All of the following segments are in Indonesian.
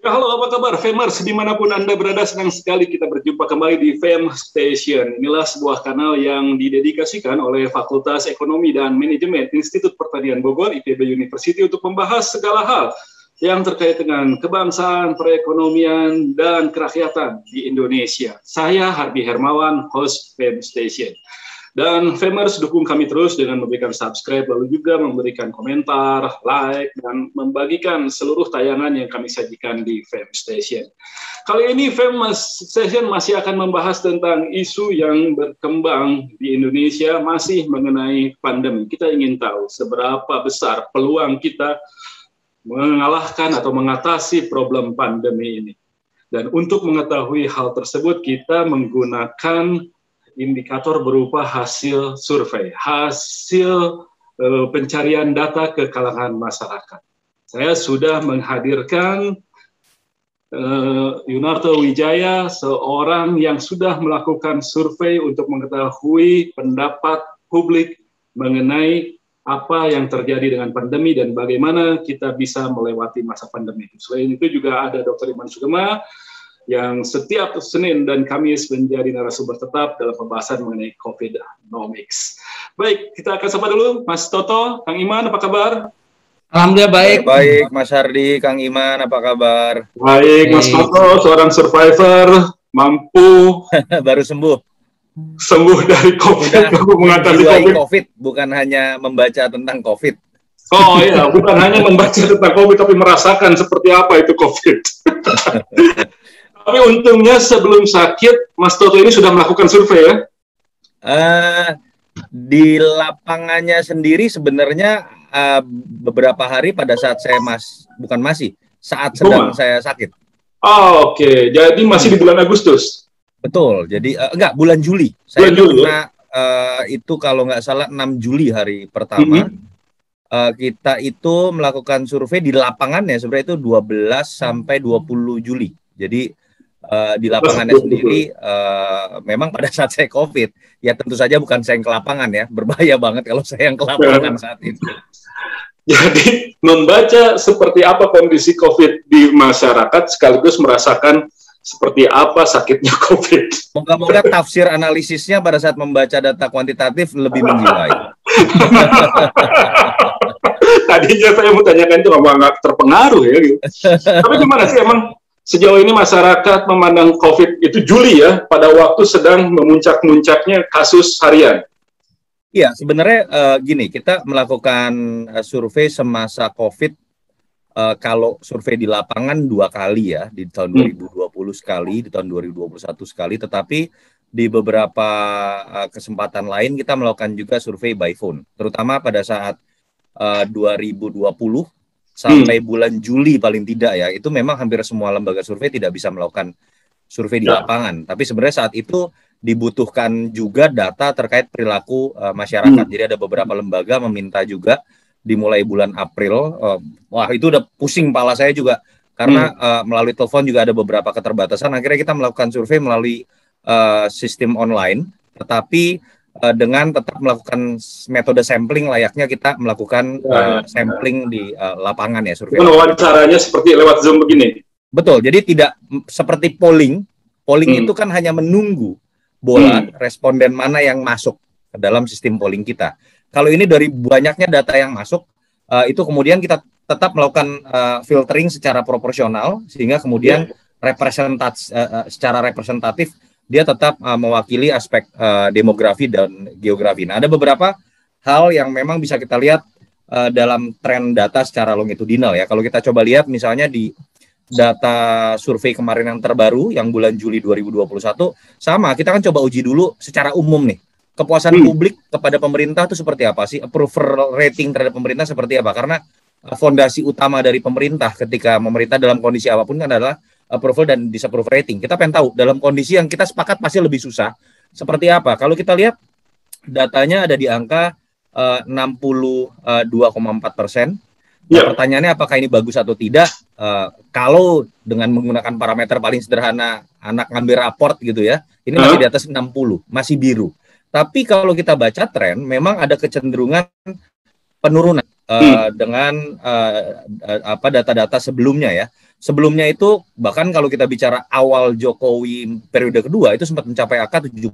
Ya, halo, apa kabar, Famers? Dimanapun Anda berada, senang sekali kita berjumpa kembali di Fam Station. Inilah sebuah kanal yang didedikasikan oleh Fakultas Ekonomi dan Manajemen Institut Pertanian Bogor, IPB University, untuk membahas segala hal yang terkait dengan kebangsaan, perekonomian, dan kerakyatan di Indonesia. Saya Harbi Hermawan, host Fam Station. Dan Famers, dukung kami terus dengan memberikan subscribe, lalu juga memberikan komentar, like, dan membagikan seluruh tayangan yang kami sajikan di Fam Station. Kali ini Fam Station masih akan membahas tentang isu yang berkembang di Indonesia, masih mengenai pandemi. Kita ingin tahu seberapa besar peluang kita mengalahkan atau mengatasi problem pandemi ini. Dan untuk mengetahui hal tersebut, kita menggunakan indikator berupa hasil survei, hasil pencarian data ke kalangan masyarakat. Saya sudah menghadirkan Yunarto Wijaya, seorang yang sudah melakukan survei untuk mengetahui pendapat publik mengenai apa yang terjadi dengan pandemi dan bagaimana kita bisa melewati masa pandemi. Selain itu juga ada Dr. Iman Sugema, yang setiap Senin dan Kamis menjadi narasumber tetap dalam pembahasan mengenai COVID-Nomics. Baik, kita akan sapa dulu Mas Toto, Kang Iman, apa kabar? Alhamdulillah baik. Baik, Mas Hardi, Kang Iman, apa kabar? Baik, Mas Toto, seorang survivor, mampu baru sembuh dari COVID, mengatasi COVID, bukan hanya membaca tentang COVID. Oh iya, bukan hanya membaca tentang COVID, tapi merasakan seperti apa itu COVID. Tapi untungnya sebelum sakit, Mas Toto ini sudah melakukan survei ya? Di lapangannya sendiri sebenarnya beberapa hari pada saat saya saat sedang saya sakit. Oh, oke. Jadi masih di bulan Agustus? Betul, jadi enggak, bulan Juli. Saya kena itu kalau nggak salah 6 Juli hari pertama. Kita itu melakukan survei di lapangannya sebenarnya itu 12 sampai 20 Juli. Jadi di lapangannya sendiri memang pada saat saya COVID, ya tentu saja bukan saya yang ke lapangan ya, berbahaya banget kalau saya yang ke lapangan saat itu. Jadi membaca seperti apa kondisi COVID di masyarakat sekaligus merasakan seperti apa sakitnya COVID. Moga-moga tafsir analisisnya pada saat membaca data kuantitatif lebih menjiwai. Tadinya saya mau tanyakan itu nggak terpengaruh ya gitu. Tapi gimana sih emang sejauh ini masyarakat memandang COVID itu Juli ya, pada waktu sedang memuncak-muncaknya kasus harian? Iya, sebenarnya gini, kita melakukan survei semasa COVID, kalau survei di lapangan 2 kali ya, di tahun 2020 sekali, di tahun 2021 sekali, tetapi di beberapa kesempatan lain kita melakukan juga survei by phone, terutama pada saat 2020 sampai bulan Juli paling tidak ya, itu memang hampir semua lembaga survei tidak bisa melakukan survei di lapangan. Tapi sebenarnya saat itu dibutuhkan juga data terkait perilaku masyarakat. Jadi ada beberapa lembaga meminta juga dimulai bulan April. Wah, itu udah pusing kepala saya juga karena melalui telepon juga ada beberapa keterbatasan. Akhirnya kita melakukan survei melalui sistem online, tetapi dengan tetap melakukan metode sampling layaknya kita melakukan sampling di lapangan ya, survei. Wawancaranya seperti lewat Zoom begini. Betul, jadi tidak seperti polling. Polling itu kan hanya menunggu bola responden mana yang masuk ke dalam sistem polling kita. Kalau ini dari banyaknya data yang masuk, itu kemudian kita tetap melakukan filtering secara proporsional sehingga kemudian secara representatif dia tetap mewakili aspek demografi dan geografi. Nah, ada beberapa hal yang memang bisa kita lihat dalam tren data secara longitudinal ya. Kalau kita coba lihat misalnya di data survei kemarin yang terbaru, yang bulan Juli 2021, sama, kita kan coba uji dulu secara umum nih. Kepuasan publik kepada pemerintah itu seperti apa sih? Approval rating terhadap pemerintah seperti apa? Karena fondasi utama dari pemerintah ketika pemerintah dalam kondisi apapun kan adalah approval dan disapprove rating. Kita pengen tahu dalam kondisi yang kita sepakat pasti lebih susah seperti apa. Kalau kita lihat datanya ada di angka 62,4%. Nah, pertanyaannya apakah ini bagus atau tidak? Kalau dengan menggunakan parameter paling sederhana, anak ngambil raport gitu ya, ini masih di atas 60, masih biru. Tapi kalau kita baca tren, memang ada kecenderungan penurunan. dengan data-data sebelumnya ya. Sebelumnya itu bahkan kalau kita bicara awal Jokowi periode kedua itu sempat mencapai angka 70%.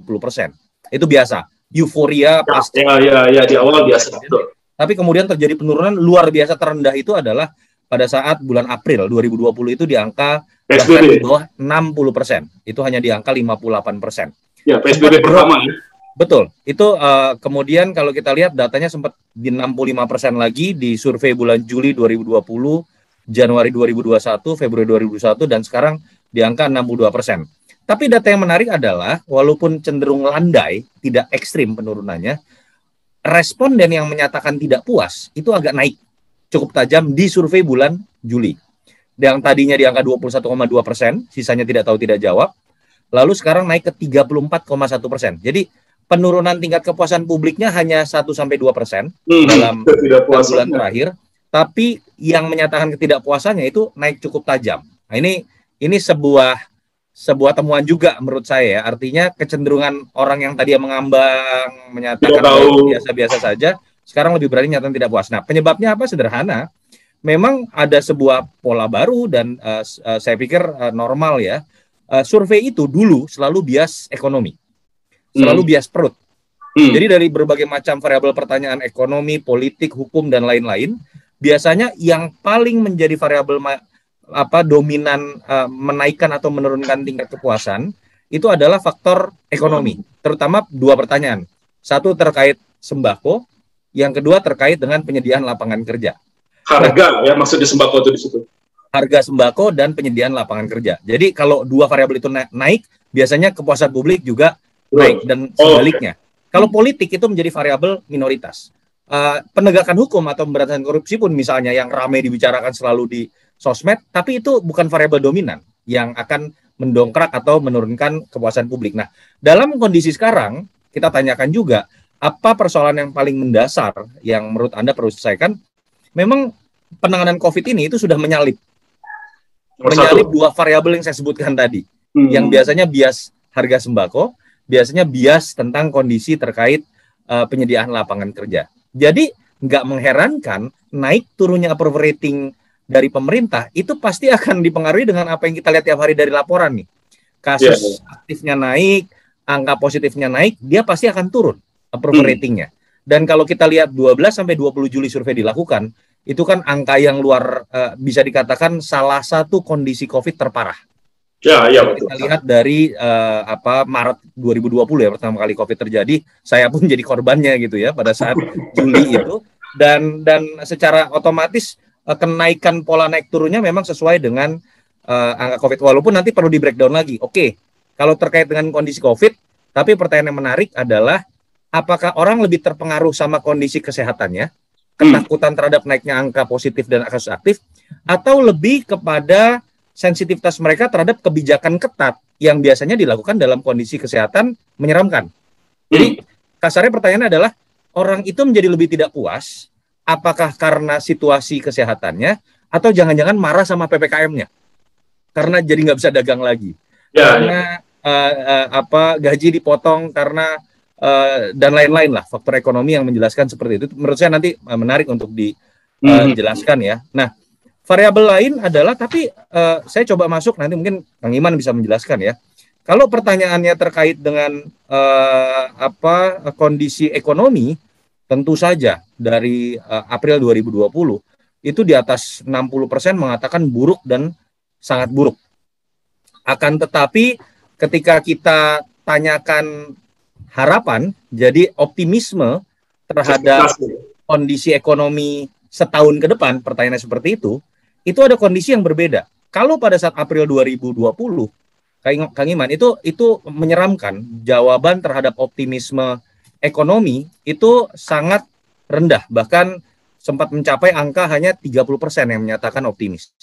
Itu biasa. Euforia pasti. Ya, di awal biasa. Betul. Tapi kemudian terjadi penurunan luar biasa terendah itu adalah pada saat bulan April 2020 itu di angka bahkan di bawah 60%. Itu hanya di angka 58%. Ya, PSBB pertama ya. Betul. Itu kemudian kalau kita lihat datanya sempat di 65% lagi di survei bulan Juli 2020, Januari 2021, Februari 2021, dan sekarang di angka 62%. Tapi data yang menarik adalah, walaupun cenderung landai, tidak ekstrim penurunannya, responden yang menyatakan tidak puas, itu agak naik cukup tajam di survei bulan Juli. Yang tadinya di angka 21,2%, sisanya tidak tahu tidak jawab, lalu sekarang naik ke 34,1%. Jadi, penurunan tingkat kepuasan publiknya hanya 1-2% dalam bulan terakhir. Tapi yang menyatakan ketidakpuasannya itu naik cukup tajam. Nah, ini sebuah temuan juga menurut saya ya. Artinya kecenderungan orang yang tadi mengambang menyatakan biasa-biasa saja, sekarang lebih berani nyatakan tidak puas. Nah, penyebabnya apa? Sederhana. Memang ada sebuah pola baru dan saya pikir normal ya. Survei itu dulu selalu bias ekonomi. Selalu bias perut. Jadi dari berbagai macam variabel pertanyaan ekonomi, politik, hukum, dan lain-lain, biasanya yang paling menjadi variabel dominan menaikkan atau menurunkan tingkat kepuasan itu adalah faktor ekonomi, terutama dua pertanyaan. Satu terkait sembako, yang kedua terkait dengan penyediaan lapangan kerja. Harga ya maksudnya sembako itu di situ. Harga sembako dan penyediaan lapangan kerja. Jadi kalau dua variabel itu naik, biasanya kepuasan publik juga naik dan sebaliknya. Kalau politik itu menjadi variabel minoritas. Penegakan hukum atau pemberantasan korupsi pun misalnya yang ramai dibicarakan selalu di sosmed, tapi itu bukan variabel dominan yang akan mendongkrak atau menurunkan kepuasan publik. Nah, dalam kondisi sekarang, kita tanyakan juga, apa persoalan yang paling mendasar yang menurut Anda perlu diselesaikan? Memang penanganan COVID ini itu sudah menyalip dua variabel yang saya sebutkan tadi, yang biasanya bias harga sembako, biasanya bias tentang kondisi terkait penyediaan lapangan kerja. Jadi nggak mengherankan naik turunnya approval rating dari pemerintah itu pasti akan dipengaruhi dengan apa yang kita lihat tiap hari dari laporan nih. Kasus aktifnya naik, angka positifnya naik, dia pasti akan turun approval ratingnya. Dan kalau kita lihat 12-20 Juli survei dilakukan, itu kan angka yang luar bisa dikatakan salah satu kondisi COVID terparah. Ya, betul. Kita lihat dari Maret 2020 ya pertama kali COVID terjadi, saya pun jadi korbannya gitu ya pada saat Juli itu dan secara otomatis kenaikan pola naik turunnya memang sesuai dengan angka COVID walaupun nanti perlu di breakdown lagi. Oke, kalau terkait dengan kondisi COVID, tapi pertanyaan yang menarik adalah apakah orang lebih terpengaruh sama kondisi kesehatannya, ketakutan terhadap naiknya angka positif dan kasus aktif, atau lebih kepada sensitivitas mereka terhadap kebijakan ketat yang biasanya dilakukan dalam kondisi kesehatan menyeramkan. Jadi kasarnya pertanyaannya adalah orang itu menjadi lebih tidak puas apakah karena situasi kesehatannya atau jangan-jangan marah sama PPKM-nya karena jadi nggak bisa dagang lagi, karena gaji dipotong karena dan lain-lain lah faktor ekonomi yang menjelaskan seperti itu. Menurut saya nanti menarik untuk dijelaskan ya. Nah, variabel lain adalah, tapi saya coba masuk, nanti mungkin Kang Iman bisa menjelaskan ya. Kalau pertanyaannya terkait dengan kondisi ekonomi, tentu saja dari April 2020, itu di atas 60% mengatakan buruk dan sangat buruk. Akan tetapi ketika kita tanyakan harapan, jadi optimisme terhadap kondisi ekonomi setahun ke depan, pertanyaannya seperti itu ada kondisi yang berbeda. Kalau pada saat April 2020, Kang Iman, itu menyeramkan. Jawaban terhadap optimisme ekonomi itu sangat rendah. Bahkan sempat mencapai angka hanya 30% yang menyatakan optimis.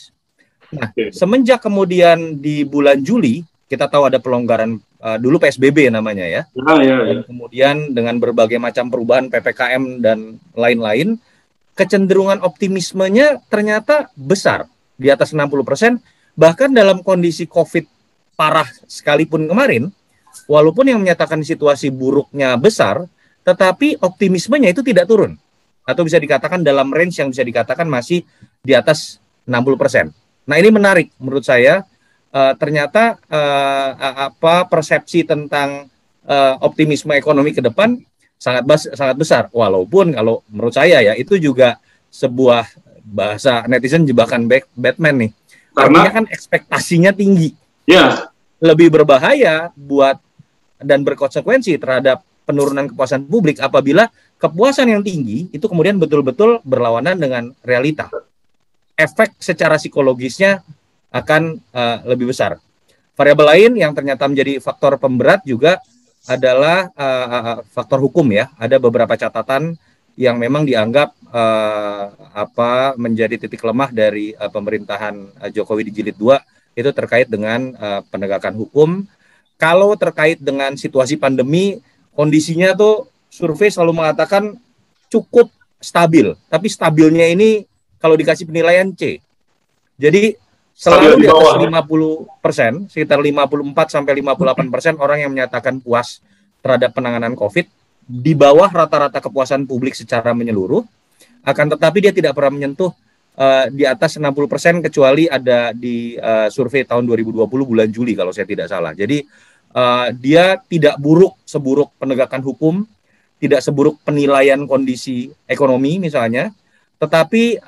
Nah, semenjak kemudian di bulan Juli, kita tahu ada pelonggaran, dulu PSBB namanya ya. Dan kemudian dengan berbagai macam perubahan PPKM dan lain-lain, kecenderungan optimismenya ternyata besar, di atas 60%, bahkan dalam kondisi COVID parah sekalipun kemarin, walaupun yang menyatakan situasi buruknya besar, tetapi optimismenya itu tidak turun. atau bisa dikatakan dalam range yang bisa dikatakan masih di atas 60%. Nah, ini menarik menurut saya. Ternyata persepsi tentang optimisme ekonomi ke depan sangat besar. Walaupun kalau menurut saya ya itu juga sebuah bahasa netizen jebakan Batman nih. Artinya kan ekspektasinya tinggi. Ya. Lebih berbahaya buat dan berkonsekuensi terhadap penurunan kepuasan publik apabila kepuasan yang tinggi itu kemudian betul-betul berlawanan dengan realita. Efek secara psikologisnya akan lebih besar. Variabel lain yang ternyata menjadi faktor pemberat juga adalah faktor hukum ya. Ada beberapa catatan yang memang dianggap menjadi titik lemah dari pemerintahan Jokowi di jilid 2 itu terkait dengan penegakan hukum. Kalau terkait dengan situasi pandemi, kondisinya tuh survei selalu mengatakan cukup stabil, tapi stabilnya ini kalau dikasih penilaian C. Jadi selalu di atas 50%, sekitar 54-58% orang yang menyatakan puas terhadap penanganan COVID, di bawah rata-rata kepuasan publik secara menyeluruh, akan tetapi dia tidak pernah menyentuh di atas 60% kecuali ada di survei tahun 2020 bulan Juli kalau saya tidak salah. Jadi dia tidak seburuk penegakan hukum, tidak seburuk penilaian kondisi ekonomi misalnya, tetapi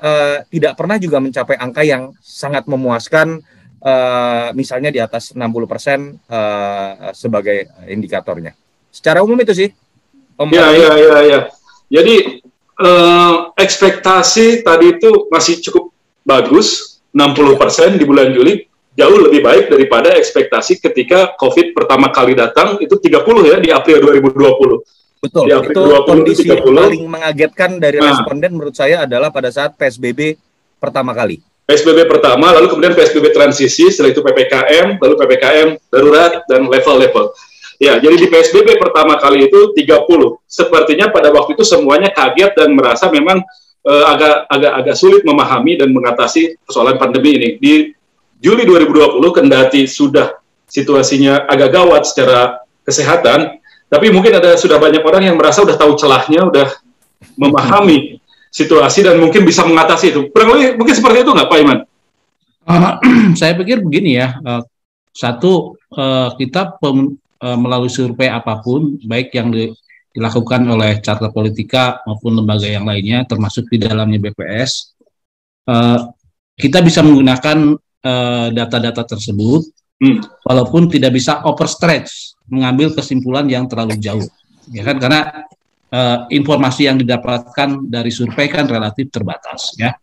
tidak pernah juga mencapai angka yang sangat memuaskan, misalnya di atas 60% sebagai indikatornya. Secara umum itu sih. Ya. Jadi ekspektasi tadi itu masih cukup bagus, 60% di bulan Juli, jauh lebih baik daripada ekspektasi ketika COVID pertama kali datang, itu 30 ya, di April 2020. Betul, itu kondisi yang paling mengagetkan dari responden menurut saya adalah pada saat PSBB pertama kali. PSBB pertama, lalu kemudian PSBB transisi, setelah itu PPKM, lalu PPKM darurat, dan level-level. Ya, jadi di PSBB pertama kali itu 30. Sepertinya pada waktu itu semuanya kaget dan merasa memang agak sulit memahami dan mengatasi persoalan pandemi ini. Di Juli 2020, kendati sudah situasinya agak gawat secara kesehatan, tapi mungkin sudah banyak orang yang merasa udah tahu celahnya, udah memahami situasi dan mungkin bisa mengatasi itu. Kurang lebih mungkin seperti itu nggak, Pak Iman? Saya pikir begini ya. Satu, kita melalui survei apapun, baik yang dilakukan oleh Carta Politika maupun lembaga yang lainnya, termasuk di dalamnya BPS, kita bisa menggunakan data-data tersebut, walaupun tidak bisa overstretch, mengambil kesimpulan yang terlalu jauh, ya kan? Karena informasi yang didapatkan dari survei kan relatif terbatas, ya.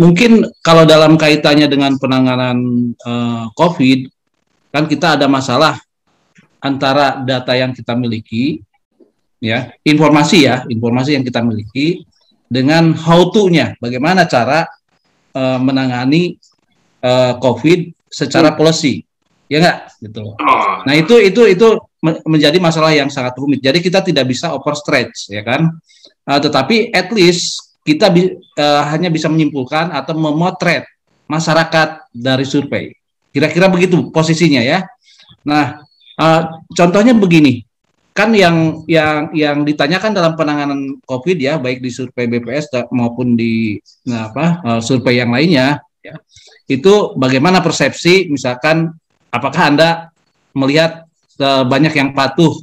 Mungkin kalau dalam kaitannya dengan penanganan COVID, kan kita ada masalah antara data yang kita miliki, ya, informasi yang kita miliki dengan how to-nya, bagaimana cara menangani COVID secara policy. Ya enggak, gitu. Nah, itu menjadi masalah yang sangat rumit. Jadi kita tidak bisa overstretch, ya kan? Tetapi at least kita hanya bisa menyimpulkan atau memotret masyarakat dari survei. Kira-kira begitu posisinya ya. Nah, contohnya begini. Kan yang ditanyakan dalam penanganan COVID ya, baik di survei BPS maupun di survei yang lainnya, ya, itu bagaimana persepsi, misalkan apakah Anda melihat banyak yang patuh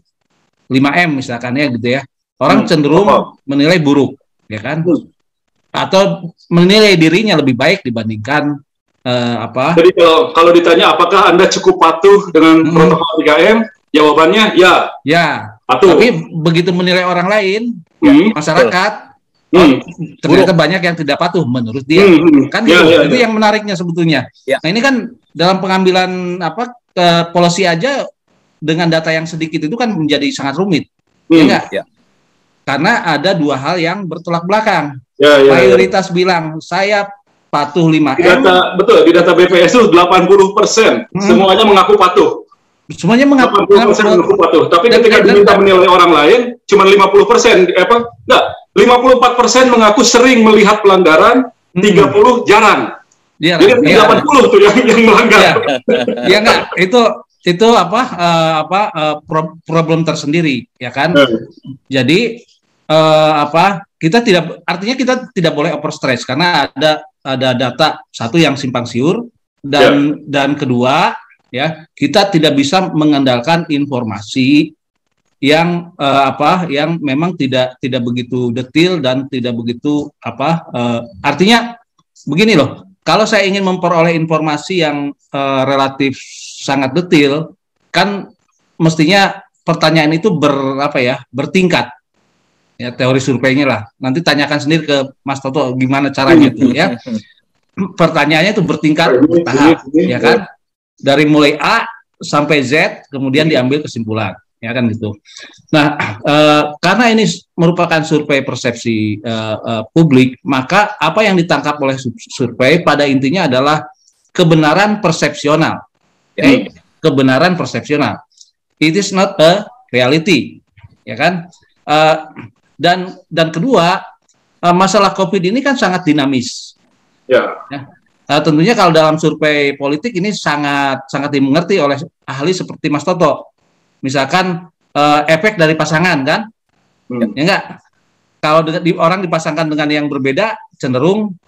5M misalkan ya gitu ya. Orang cenderung menilai buruk, ya kan? Atau menilai dirinya lebih baik dibandingkan Jadi kalau ditanya apakah Anda cukup patuh dengan protokol 3M, jawabannya ya. Ya. Patuh. Tapi begitu menilai orang lain, masyarakat, ternyata banyak yang tidak patuh menurut dia. Kan gitu. Itu yang menariknya sebetulnya. Ya. Nah, ini kan dalam pengambilan policy aja dengan data yang sedikit itu kan menjadi sangat rumit. Ya enggak? Ya. Karena ada dua hal yang bertolak belakang. Mayoritas bilang saya patuh 5M. Di data BPS itu 80% semuanya mengaku patuh. Semuanya mengaku patuh. Tapi ketika diminta menilai orang lain, cuma 50%. 54% mengaku sering melihat pelanggaran, 30 jarang. Jadi 80 tuh yang melanggar. Ya enggak, itu problem tersendiri, ya kan? Jadi artinya kita tidak boleh overstress karena ada data satu yang simpang siur dan kedua ya kita tidak bisa mengandalkan informasi yang yang memang tidak begitu detail dan tidak begitu artinya begini loh, kalau saya ingin memperoleh informasi yang relatif sangat detail kan mestinya pertanyaan itu bertingkat. Ya, teori surveinya lah. Nanti tanyakan sendiri ke Mas Toto gimana caranya itu ya. Pertanyaannya itu bertingkat bertahap, ya kan? Dari mulai A sampai Z, kemudian diambil kesimpulan, ya kan gitu. Nah, karena ini merupakan survei persepsi publik, maka apa yang ditangkap oleh survei pada intinya adalah kebenaran persepsional. Okay? Kebenaran persepsional. It is not a reality, ya kan? Dan kedua, masalah COVID ini kan sangat dinamis. Ya. Tentunya kalau dalam survei politik ini sangat dimengerti oleh ahli seperti Mas Toto. Misalkan efek dari pasangan kan, ya enggak? Kalau orang dipasangkan dengan yang berbeda, cenderung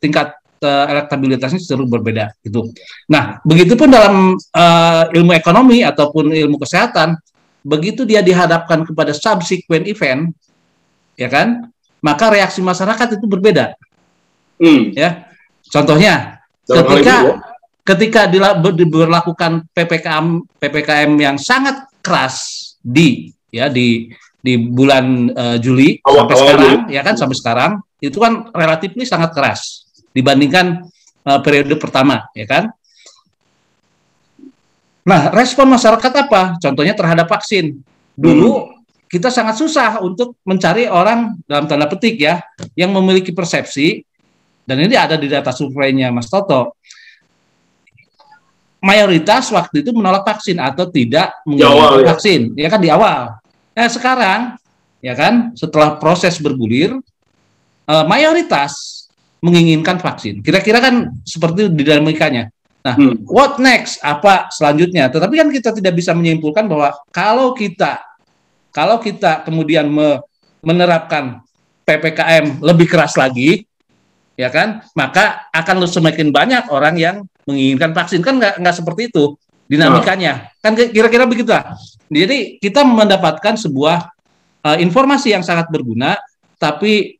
tingkat elektabilitasnya cenderung berbeda gitu. Nah, begitupun dalam ilmu ekonomi ataupun ilmu kesehatan. Begitu dia dihadapkan kepada subsequent event, ya kan, maka reaksi masyarakat itu berbeda. Ya, contohnya ketika diberlakukan ppkm yang sangat keras di bulan Juli sampai sekarang, ya kan sampai sekarang itu kan relatif sangat keras dibandingkan periode pertama, ya kan. Nah, respon masyarakat apa? Contohnya terhadap vaksin. Dulu kita sangat susah untuk mencari orang dalam tanda petik ya yang memiliki persepsi, dan ini ada di data surveinya Mas Toto. Mayoritas waktu itu menolak vaksin atau tidak menginginkan vaksin, ya kan di awal. Nah, sekarang ya kan setelah proses bergulir mayoritas menginginkan vaksin. Kira-kira kan seperti itu dinamikanya. Nah, what next? Apa selanjutnya? Tetapi kan kita tidak bisa menyimpulkan bahwa kalau kita kemudian menerapkan PPKM lebih keras lagi, ya kan, maka akan semakin banyak orang yang menginginkan vaksin. Kan nggak seperti itu dinamikanya. Kan kira-kira begitu lah. Jadi kita mendapatkan sebuah informasi yang sangat berguna, tapi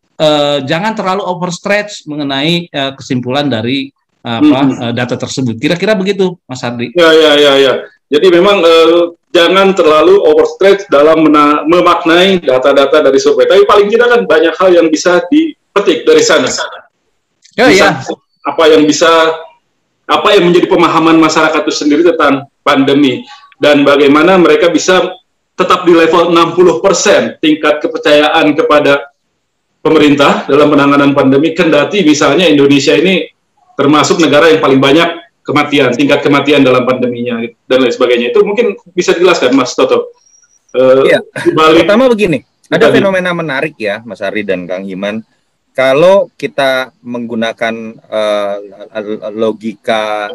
jangan terlalu overstretch mengenai kesimpulan dari data tersebut. Kira-kira begitu, Mas Hardi. Ya. Jadi memang jangan terlalu overstretch dalam memaknai data-data dari survei. Tapi paling tidak kan banyak hal yang bisa dipetik dari sana. Apa yang menjadi pemahaman masyarakat itu sendiri tentang pandemi dan bagaimana mereka bisa tetap di level 60% tingkat kepercayaan kepada pemerintah dalam penanganan pandemi, kendati misalnya Indonesia ini termasuk negara yang paling banyak tingkat kematian dalam pandeminya dan lain sebagainya. Itu mungkin bisa dijelaskan Mas Toto. Pertama begini, ada fenomena menarik ya Mas Ari dan Kang Iman. Kalau kita menggunakan logika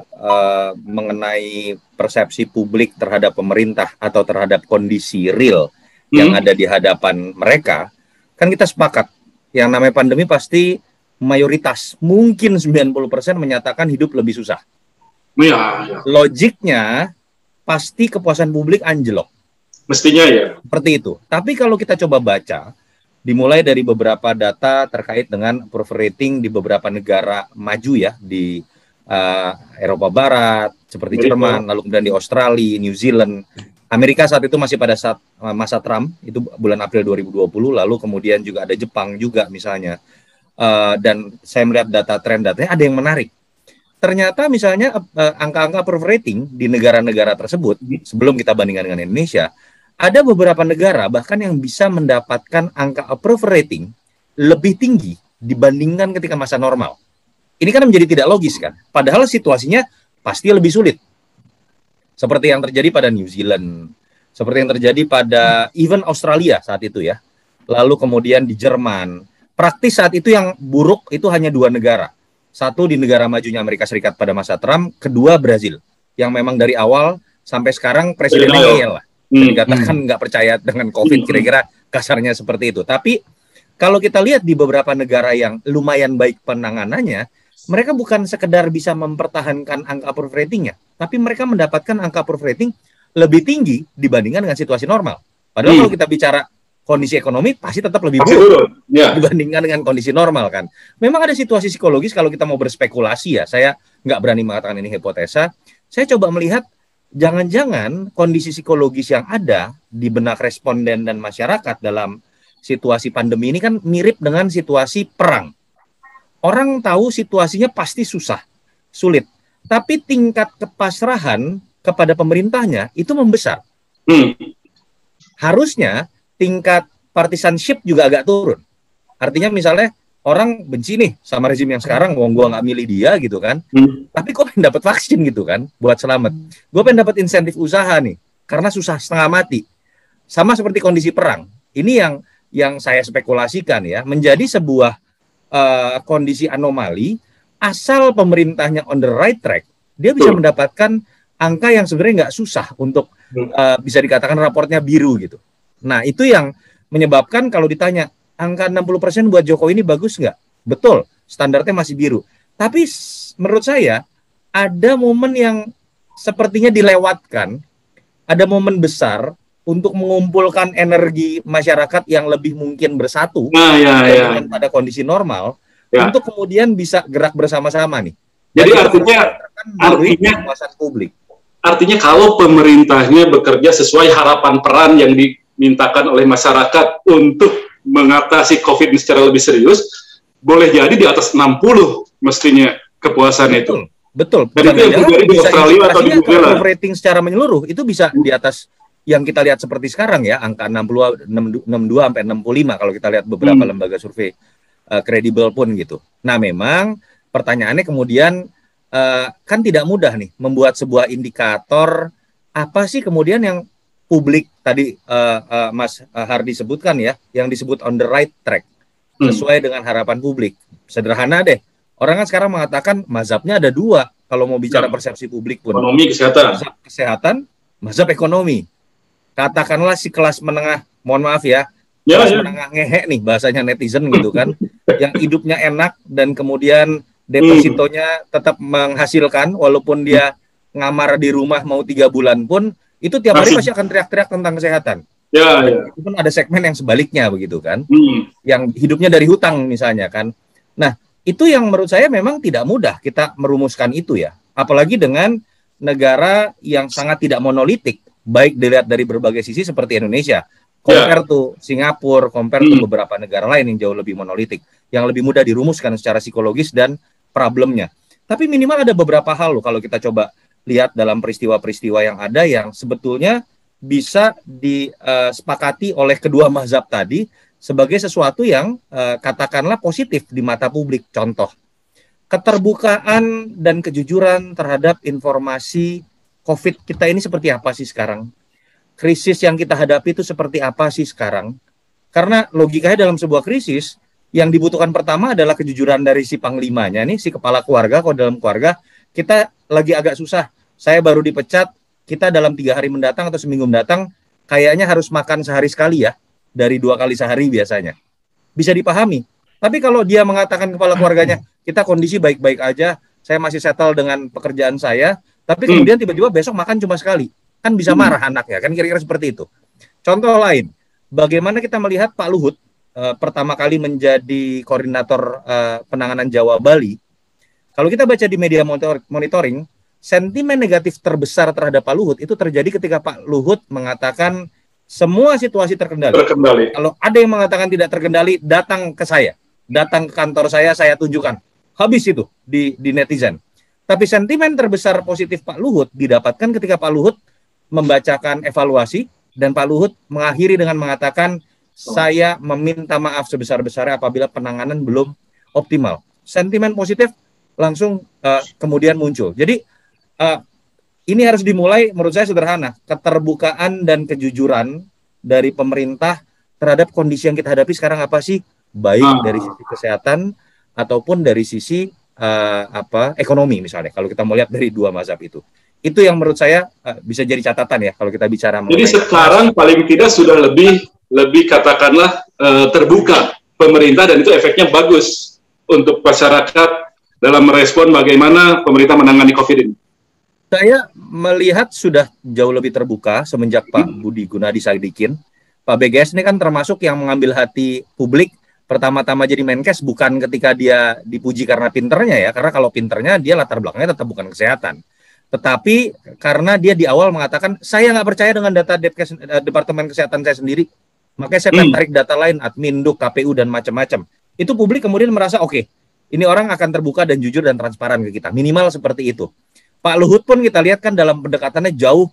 mengenai persepsi publik terhadap pemerintah atau terhadap kondisi real yang ada di hadapan mereka, kan kita sepakat yang namanya pandemi pasti mayoritas, mungkin 90% menyatakan hidup lebih susah. Ya. Logiknya pasti kepuasan publik anjlok. Mestinya ya. Seperti itu. Tapi kalau kita coba baca, dimulai dari beberapa data terkait dengan approval rating di beberapa negara maju ya, di Eropa Barat, seperti Jerman, lalu kemudian di Australia, New Zealand, Amerika saat itu masih pada saat masa Trump, itu bulan April 2020, lalu kemudian juga ada Jepang juga misalnya. Dan saya melihat datanya ada yang menarik. Ternyata misalnya angka-angka approval rating di negara-negara tersebut sebelum kita bandingkan dengan Indonesia, ada beberapa negara bahkan yang bisa mendapatkan angka approval rating lebih tinggi dibandingkan ketika masa normal. Ini kan menjadi tidak logis kan? Padahal situasinya pasti lebih sulit. Seperti yang terjadi pada New Zealand, seperti yang terjadi pada even Australia saat itu ya. Lalu kemudian di Jerman. Praktis saat itu yang buruk itu hanya dua negara. Satu di negara majunya Amerika Serikat pada masa Trump, kedua Brazil. Yang memang dari awal sampai sekarang presidennya ngeyel lah. Dikatakan nggak percaya dengan COVID, kira-kira kasarnya seperti itu. Tapi kalau kita lihat di beberapa negara yang lumayan baik penanganannya, mereka bukan sekedar bisa mempertahankan angka approval ratingnya, tapi mereka mendapatkan angka approval rating lebih tinggi dibandingkan dengan situasi normal. Padahal kalau kita bicara kondisi ekonomi pasti tetap lebih buruk dibandingkan dengan kondisi normal kan. Memang ada situasi psikologis kalau kita mau berspekulasi ya. Saya nggak berani mengatakan ini hipotesa. Saya coba melihat jangan-jangan kondisi psikologis yang ada di benak responden dan masyarakat dalam situasi pandemi ini kan mirip dengan situasi perang. Orang tahu situasinya pasti susah, sulit. Tapi tingkat kepasrahan kepada pemerintahnya itu membesar. Harusnya tingkat partisanship juga agak turun. Artinya misalnya orang benci nih sama rezim yang sekarang, gua nggak milih dia gitu kan. Tapi gue pengen dapat vaksin gitu kan, buat selamat. Gue pengen dapat insentif usaha nih, karena susah setengah mati. Sama seperti kondisi perang. Ini yang saya spekulasikan ya, menjadi sebuah kondisi anomali. Asal pemerintahnya on the right track, dia bisa mendapatkan angka yang sebenarnya nggak susah untuk bisa dikatakan raportnya biru gitu. Nah, itu yang menyebabkan kalau ditanya, angka 60% buat Jokowi ini bagus nggak? Betul, standarnya masih biru. Tapi menurut saya, ada momen yang sepertinya dilewatkan, ada momen besar untuk mengumpulkan energi masyarakat yang lebih mungkin bersatu dengan pada kondisi normal, untuk kemudian bisa gerak bersama-sama nih. Jadi artinya kekuasaan publik. Artinya kalau pemerintahnya bekerja sesuai harapan peran yang dimintakan oleh masyarakat untuk mengatasi COVID secara lebih serius, boleh jadi di atas 60 mestinya kepuasan itu. Betul. Dan itu yang terjadi di Australia atau di New Zealand. Rating secara menyeluruh itu bisa di atas yang kita lihat seperti sekarang ya, angka 62 sampai 65 kalau kita lihat beberapa lembaga survei kredibel pun gitu. Nah, memang pertanyaannya kemudian kan tidak mudah nih membuat sebuah indikator apa sih kemudian yang publik tadi Mas Hardy sebutkan ya, yang disebut on the right track sesuai dengan harapan publik. Sederhana deh, orang kan sekarang mengatakan mazhabnya ada dua kalau mau bicara persepsi publik pun. Ekonomi, kesehatan. Mazhab kesehatan, mazhab ekonomi. Katakanlah si kelas menengah, mohon maaf ya, kelas menengah ngehe nih bahasanya netizen gitu kan, yang hidupnya enak dan kemudian depositonya tetap menghasilkan walaupun dia ngamar di rumah mau 3 bulan pun, itu tiap hari pasti akan teriak-teriak tentang kesehatan. Itu pun ada segmen yang sebaliknya begitu kan, yang hidupnya dari hutang misalnya kan. Nah, itu yang menurut saya memang tidak mudah kita merumuskan itu ya, apalagi dengan negara yang sangat tidak monolitik, baik dilihat dari berbagai sisi seperti Indonesia, compare to Singapura, compare to beberapa negara lain yang jauh lebih monolitik, yang lebih mudah dirumuskan secara psikologis dan problemnya. Tapi minimal ada beberapa hal loh kalau kita coba lihat dalam peristiwa-peristiwa yang ada yang sebetulnya bisa disepakati oleh kedua mazhab tadi sebagai sesuatu yang katakanlah positif di mata publik. Contoh, keterbukaan dan kejujuran terhadap informasi COVID kita ini seperti apa sih sekarang? Krisis yang kita hadapi itu seperti apa sih sekarang? Karena logikanya dalam sebuah krisis, yang dibutuhkan pertama adalah kejujuran dari si panglimanya nih, si kepala keluarga. Kalau dalam keluarga, kita lagi agak susah. Saya baru dipecat, kita dalam 3 hari mendatang atau seminggu mendatang, kayaknya harus makan sehari sekali ya, dari 2 kali sehari biasanya. Bisa dipahami. Tapi kalau dia mengatakan kepala keluarganya, kita kondisi baik-baik aja, saya masih settle dengan pekerjaan saya, tapi kemudian tiba-tiba besok makan cuma sekali. Kan bisa marah anaknya, kan kira-kira seperti itu. Contoh lain, bagaimana kita melihat Pak Luhut pertama kali menjadi koordinator penanganan Jawa Bali. Kalau kita baca di media monitoring, sentimen negatif terbesar terhadap Pak Luhut itu terjadi ketika Pak Luhut mengatakan semua situasi terkendali. Kalau ada yang mengatakan tidak terkendali, datang ke saya, datang ke kantor saya tunjukkan. Habis itu di netizen. Tapi sentimen terbesar positif Pak Luhut didapatkan ketika Pak Luhut membacakan evaluasi dan Pak Luhut mengakhiri dengan mengatakan, saya meminta maaf sebesar-besarnya apabila penanganan belum optimal. Sentimen positif langsung kemudian muncul. Jadi ini harus dimulai menurut saya sederhana. Keterbukaan dan kejujuran dari pemerintah terhadap kondisi yang kita hadapi sekarang apa sih? Baik dari sisi kesehatan ataupun dari sisi ekonomi misalnya. Kalau kita mau lihat dari dua mazhab itu. Itu yang menurut saya bisa jadi catatan ya kalau kita bicara. Jadi sekarang paling tidak sudah lebih lebih katakanlah terbuka pemerintah, dan itu efeknya bagus untuk masyarakat dalam merespon bagaimana pemerintah menangani COVID ini? Saya melihat sudah jauh lebih terbuka semenjak Pak Budi Gunadi Sadikin. Pak BGS ini kan termasuk yang mengambil hati publik pertama-tama jadi Menkes, bukan ketika dia dipuji karena pinternya ya, karena kalau pinternya dia latar belakangnya tetap bukan kesehatan. Tetapi karena dia di awal mengatakan, saya nggak percaya dengan data Departemen Kesehatan saya sendiri, makanya saya tarik data lain, Adminduk, KPU, dan macam-macam. Itu publik kemudian merasa, oke, ini orang akan terbuka dan jujur dan transparan ke kita. Minimal seperti itu. Pak Luhut pun kita lihat kan dalam pendekatannya jauh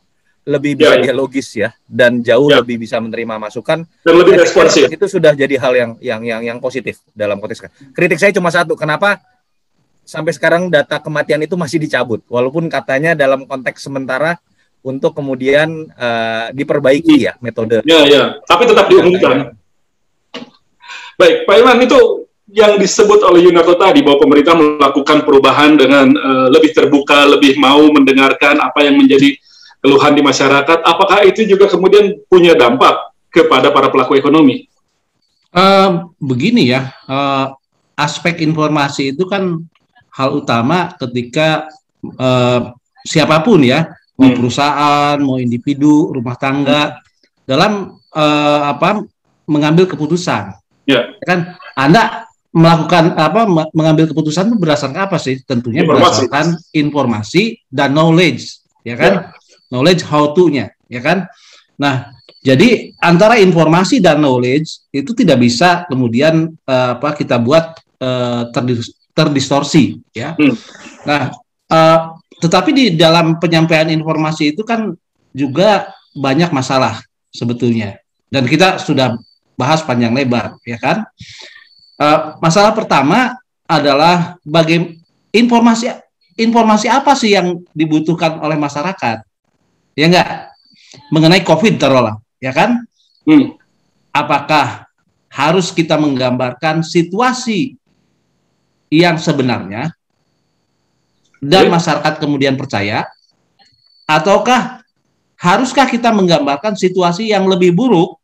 lebih bisa dialogis ya, dan jauh lebih bisa menerima masukan. Dan lebih responsif. Itu sudah jadi hal yang positif dalam konteks. Kritik saya cuma satu, kenapa sampai sekarang data kematian itu masih dicabut, walaupun katanya dalam konteks sementara untuk kemudian diperbaiki ya metode. Ya, tapi tetap diumumkan. Baik, Pak Iwan, itu yang disebut oleh Yunarto tadi, bahwa pemerintah melakukan perubahan dengan lebih terbuka, lebih mau mendengarkan apa yang menjadi keluhan di masyarakat. Apakah itu juga kemudian punya dampak kepada para pelaku ekonomi? Begini ya, aspek informasi itu kan hal utama ketika siapapun ya, mau perusahaan, mau individu, rumah tangga, dalam mengambil keputusan. Ya kan, Anda melakukan mengambil keputusan itu berdasarkan apa sih? Tentunya berdasarkan informasi dan knowledge, ya kan? Knowledge how to-nya, ya kan? Nah, jadi antara informasi dan knowledge itu tidak bisa kemudian kita buat terdistorsi, ya. Nah, tetapi di dalam penyampaian informasi itu kan juga banyak masalah sebetulnya, dan kita sudah bahas panjang lebar, ya kan? Masalah pertama adalah informasi apa sih yang dibutuhkan oleh masyarakat, ya enggak, mengenai COVID taruhlah, ya kan? Apakah harus kita menggambarkan situasi yang sebenarnya dan masyarakat kemudian percaya, ataukah haruskah kita menggambarkan situasi yang lebih buruk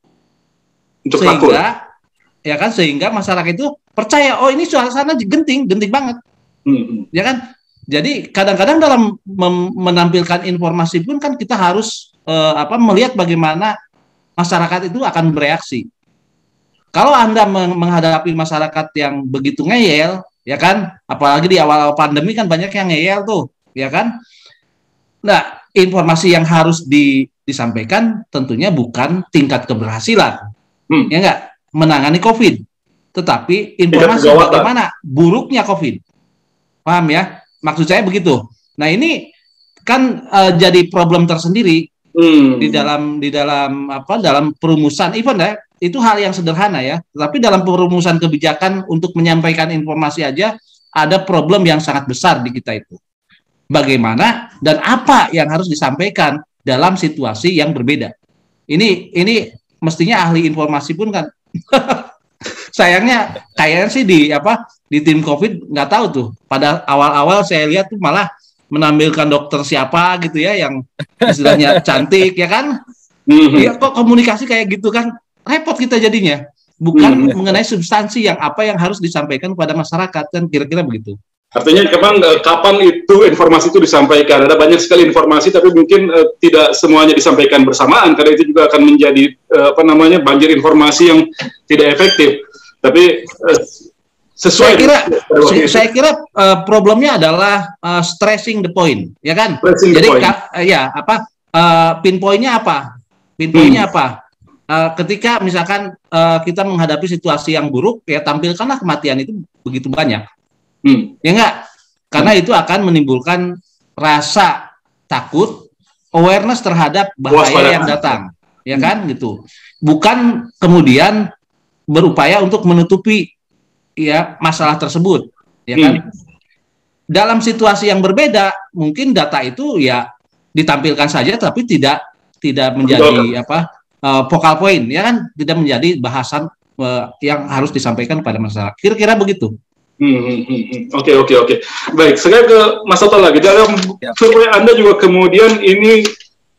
sehingga masyarakat itu percaya, oh ini suasana genting banget, ya kan? Jadi kadang-kadang dalam menampilkan informasi pun kan kita harus melihat bagaimana masyarakat itu akan bereaksi. Kalau Anda menghadapi masyarakat yang begitu ngeyel, ya kan, apalagi di awal-awal pandemi kan banyak yang ngeyel tuh, ya kan? Nah, informasi yang harus disampaikan tentunya bukan tingkat keberhasilan, ya enggak, menangani COVID, tetapi informasi bagaimana buruknya COVID. Paham ya? Maksud saya begitu. Nah, ini kan jadi problem tersendiri di dalam perumusan event ya. Itu hal yang sederhana ya. Tapi dalam perumusan kebijakan untuk menyampaikan informasi aja ada problem yang sangat besar di kita itu. Bagaimana dan apa yang harus disampaikan dalam situasi yang berbeda. Ini mestinya ahli informasi pun kan sayangnya kayaknya sih di tim COVID nggak tahu tuh. Pada awal-awal saya lihat tuh malah menampilkan dokter siapa gitu ya yang istilahnya cantik, ya kan? Ya, kok komunikasi kayak gitu kan repot kita jadinya. Bukan mengenai substansi yang harus disampaikan kepada masyarakat, kan kira-kira begitu. Artinya kapan itu informasi itu disampaikan? Ada banyak sekali informasi, tapi mungkin tidak semuanya disampaikan bersamaan, karena itu juga akan menjadi banjir informasi yang tidak efektif. Tapi sesuai. Saya kira problemnya adalah stressing the point, ya kan? Jadi pinpointnya apa? Pinpointnya apa? Ketika misalkan kita menghadapi situasi yang buruk, ya tampilkanlah kematian itu begitu banyak. Ya enggak? Karena itu akan menimbulkan rasa takut, awareness terhadap bahaya yang datang, ya kan? Gitu. Bukan kemudian berupaya untuk menutupi ya masalah tersebut, ya kan? Dalam situasi yang berbeda, mungkin data itu ya ditampilkan saja, tapi tidak menjadi focal point, ya kan? Tidak menjadi bahasan yang harus disampaikan pada masyarakat. Kira-kira begitu. Oke. Baik, sekarang ke Mas Toto lagi. Dalam survei Anda juga kemudian ini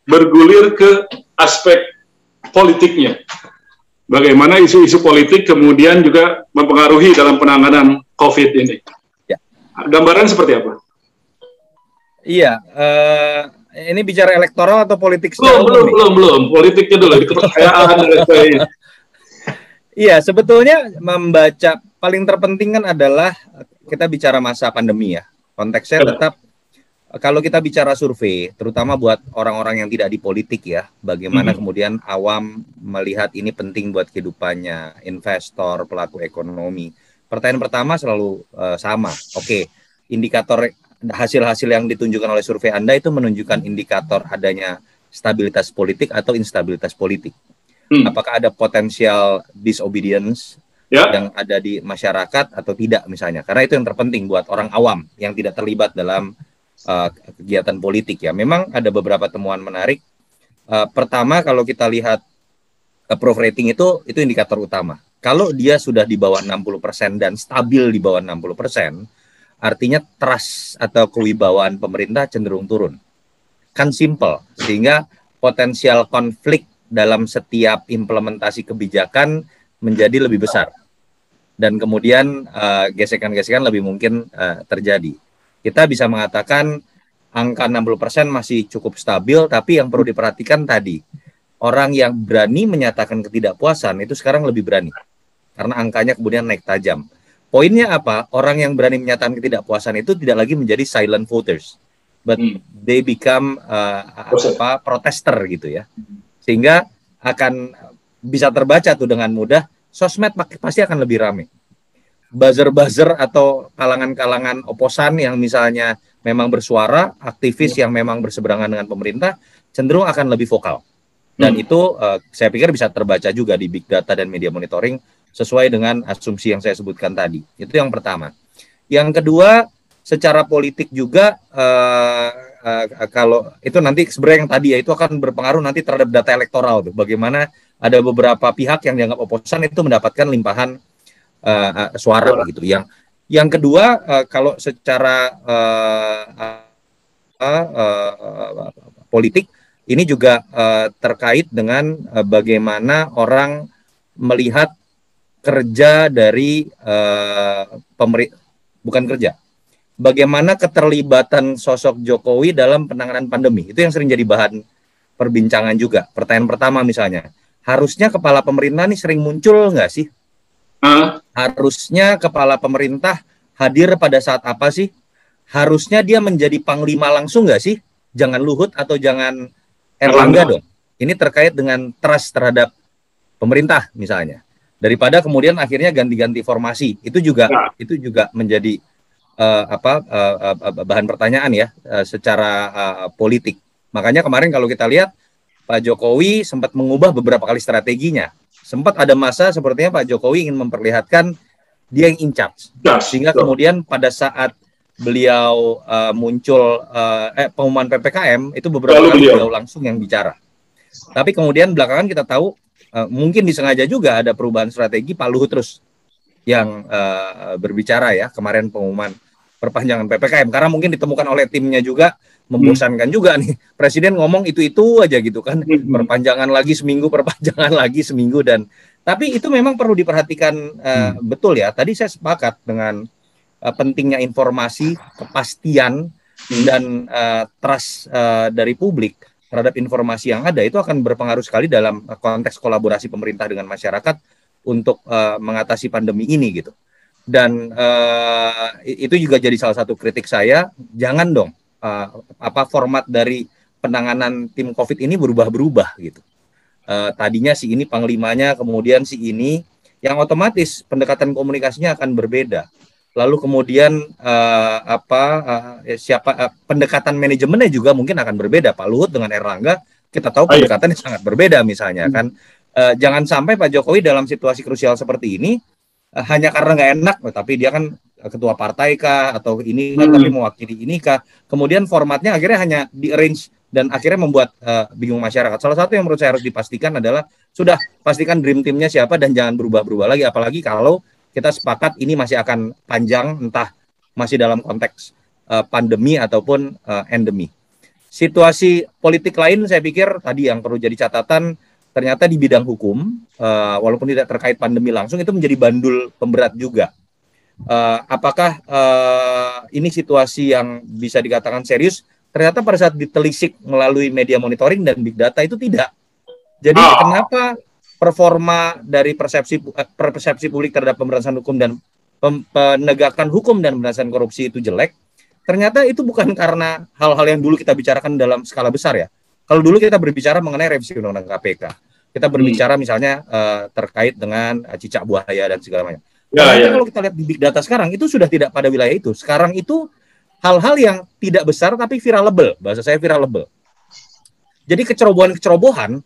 bergulir ke aspek politiknya. bagaimana isu-isu politik kemudian juga mempengaruhi dalam penanganan COVID ini. Ya. Gambaran seperti apa? Iya, ini bicara elektoral atau politik secara belum. Politiknya dulu, kepercayaan dan sebagainya. Iya, sebetulnya membaca paling terpenting kan adalah kita bicara masa pandemi ya. Konteksnya tetap kalau kita bicara survei, terutama buat orang-orang yang tidak di politik ya, bagaimana kemudian awam melihat ini penting buat kehidupannya, investor, pelaku ekonomi. Pertanyaan pertama selalu sama. Oke, indikator hasil-hasil yang ditunjukkan oleh survei Anda itu menunjukkan indikator adanya stabilitas politik atau instabilitas politik. Apakah ada potensial disobedience yang ada di masyarakat atau tidak misalnya. Karena itu yang terpenting buat orang awam yang tidak terlibat dalam kegiatan politik ya. Memang ada beberapa temuan menarik. Pertama, kalau kita lihat approval rating itu indikator utama. Kalau dia sudah di bawah 60% dan stabil di bawah 60%, artinya trust atau kewibawaan pemerintah cenderung turun. Kan simple, sehingga potensial konflik dalam setiap implementasi kebijakan menjadi lebih besar. Dan kemudian gesekan-gesekan lebih mungkin terjadi. Kita bisa mengatakan angka 60% masih cukup stabil, tapi yang perlu diperhatikan tadi, orang yang berani menyatakan ketidakpuasan itu sekarang lebih berani. Karena angkanya kemudian naik tajam. Poinnya apa? Orang yang berani menyatakan ketidakpuasan itu tidak lagi menjadi silent voters, but they become protester gitu ya. Sehingga akan bisa terbaca tuh dengan mudah, sosmed pasti akan lebih ramai. Buzzer-buzzer atau kalangan-kalangan oposan yang misalnya memang bersuara, aktivis yang memang berseberangan dengan pemerintah, cenderung akan lebih vokal. Dan itu saya pikir bisa terbaca juga di big data dan media monitoring sesuai dengan asumsi yang saya sebutkan tadi. Itu yang pertama. Yang kedua, secara politik juga kalau itu nanti sebenarnya yang tadi ya itu akan berpengaruh nanti terhadap data elektoral tuh. Bagaimana ada beberapa pihak yang dianggap oposan itu mendapatkan limpahan suara gitu. Yang kedua kalau secara politik ini juga terkait dengan bagaimana orang melihat kerja dari bukan kerja. Bagaimana keterlibatan sosok Jokowi dalam penanganan pandemi. Itu yang sering jadi bahan perbincangan juga. Pertanyaan pertama misalnya, harusnya kepala pemerintah ini sering muncul nggak sih? Harusnya kepala pemerintah hadir pada saat apa sih? Harusnya dia menjadi panglima langsung nggak sih? Jangan Luhut atau jangan Erlangga dong. Ini terkait dengan trust terhadap pemerintah misalnya. Daripada kemudian akhirnya ganti-ganti formasi. Itu juga menjadi bahan pertanyaan ya secara politik. Makanya kemarin kalau kita lihat Pak Jokowi sempat mengubah beberapa kali strateginya. Sempat ada masa sepertinya Pak Jokowi ingin memperlihatkan dia yang in charge. Sehingga kemudian pada saat beliau muncul pengumuman PPKM itu beberapa kali beliau langsung yang bicara. Tapi kemudian belakangan kita tahu mungkin disengaja juga ada perubahan strategi, Pak Luhut terus yang berbicara ya kemarin pengumuman perpanjangan PPKM karena mungkin ditemukan oleh timnya juga membosankan juga nih presiden ngomong itu aja gitu kan, perpanjangan lagi seminggu dan tapi itu memang perlu diperhatikan betul ya. Tadi saya sepakat dengan pentingnya informasi, kepastian dan trust dari publik terhadap informasi yang ada itu akan berpengaruh sekali dalam konteks kolaborasi pemerintah dengan masyarakat untuk mengatasi pandemi ini gitu. Dan itu juga jadi salah satu kritik saya, jangan dong format dari penanganan tim COVID ini berubah-berubah gitu. Tadinya si ini panglimanya, kemudian si ini, yang otomatis pendekatan komunikasinya akan berbeda. Lalu kemudian pendekatan manajemennya juga mungkin akan berbeda. Pak Luhut dengan Erlangga kita tahu pendekatannya sangat berbeda misalnya kan. Jangan sampai Pak Jokowi dalam situasi krusial seperti ini hanya karena nggak enak, tapi dia kan ketua partai kah atau ini kan tapi mewakili ini kah. Kemudian formatnya akhirnya hanya di-arrange dan akhirnya membuat bingung masyarakat. Salah satu yang menurut saya harus dipastikan adalah sudah pastikan dream team-nya siapa dan jangan berubah-berubah lagi. Apalagi kalau kita sepakat ini masih akan panjang, entah masih dalam konteks pandemi ataupun endemi. Situasi politik lain saya pikir tadi yang perlu jadi catatan, ternyata di bidang hukum, walaupun tidak terkait pandemi langsung, itu menjadi bandul pemberat juga. Apakah ini situasi yang bisa dikatakan serius? Ternyata pada saat ditelisik melalui media monitoring dan big data itu tidak. Jadi kenapa performa dari persepsi publik terhadap pemberantasan hukum dan penegakan hukum dan pemberantasan korupsi itu jelek? Ternyata itu bukan karena hal-hal yang dulu kita bicarakan dalam skala besar ya. Kalau dulu kita berbicara mengenai revisi undang-undang KPK, kita berbicara misalnya terkait dengan cicak buaya dan segala macam. Kalau kita lihat di big data sekarang itu sudah tidak pada wilayah itu. Sekarang itu hal-hal yang tidak besar tapi viralable, bahasa saya viralable. Jadi kecerobohan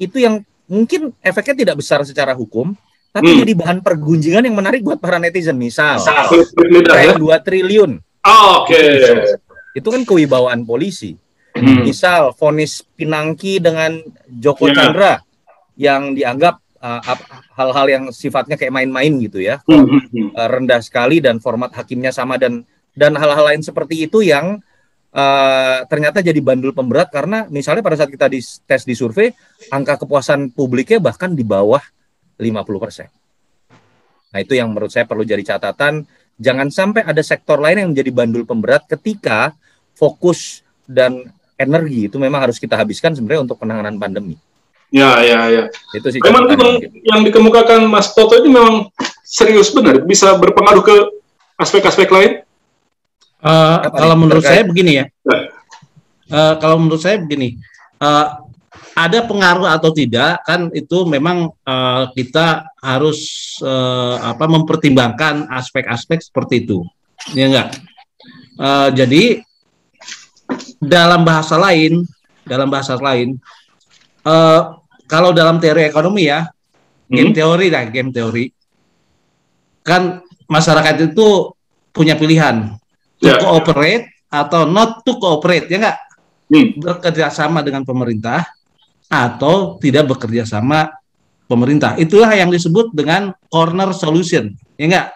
itu yang mungkin efeknya tidak besar secara hukum, tapi jadi bahan pergunjingan yang menarik buat para netizen. Misal, kayak 2 triliun. Itu kan kewibawaan polisi. Misal, vonis Pinangki dengan Joko Chandra yang dianggap hal-hal yang sifatnya kayak main-main gitu ya, rendah sekali dan format hakimnya sama dan hal-hal lain seperti itu yang ternyata jadi bandul pemberat karena misalnya pada saat kita tes di survei, angka kepuasan publiknya bahkan di bawah 50%. Nah itu yang menurut saya perlu jadi catatan, jangan sampai ada sektor lain yang menjadi bandul pemberat ketika fokus dan energi itu memang harus kita habiskan sebenarnya untuk penanganan pandemi. Ya. Itu sih memang yang dikemukakan Mas Toto ini memang serius benar, bisa berpengaruh ke aspek-aspek lain. Kalau menurut saya begini ya. Kalau menurut saya begini, ada pengaruh atau tidak kan itu memang kita harus mempertimbangkan aspek-aspek seperti itu, ya enggak? Jadi dalam bahasa lain, kalau dalam teori ekonomi ya, game teori kan masyarakat itu punya pilihan. To cooperate atau not to cooperate, ya enggak? Bekerja sama dengan pemerintah atau tidak bekerja sama pemerintah. Itulah yang disebut dengan corner solution, ya enggak?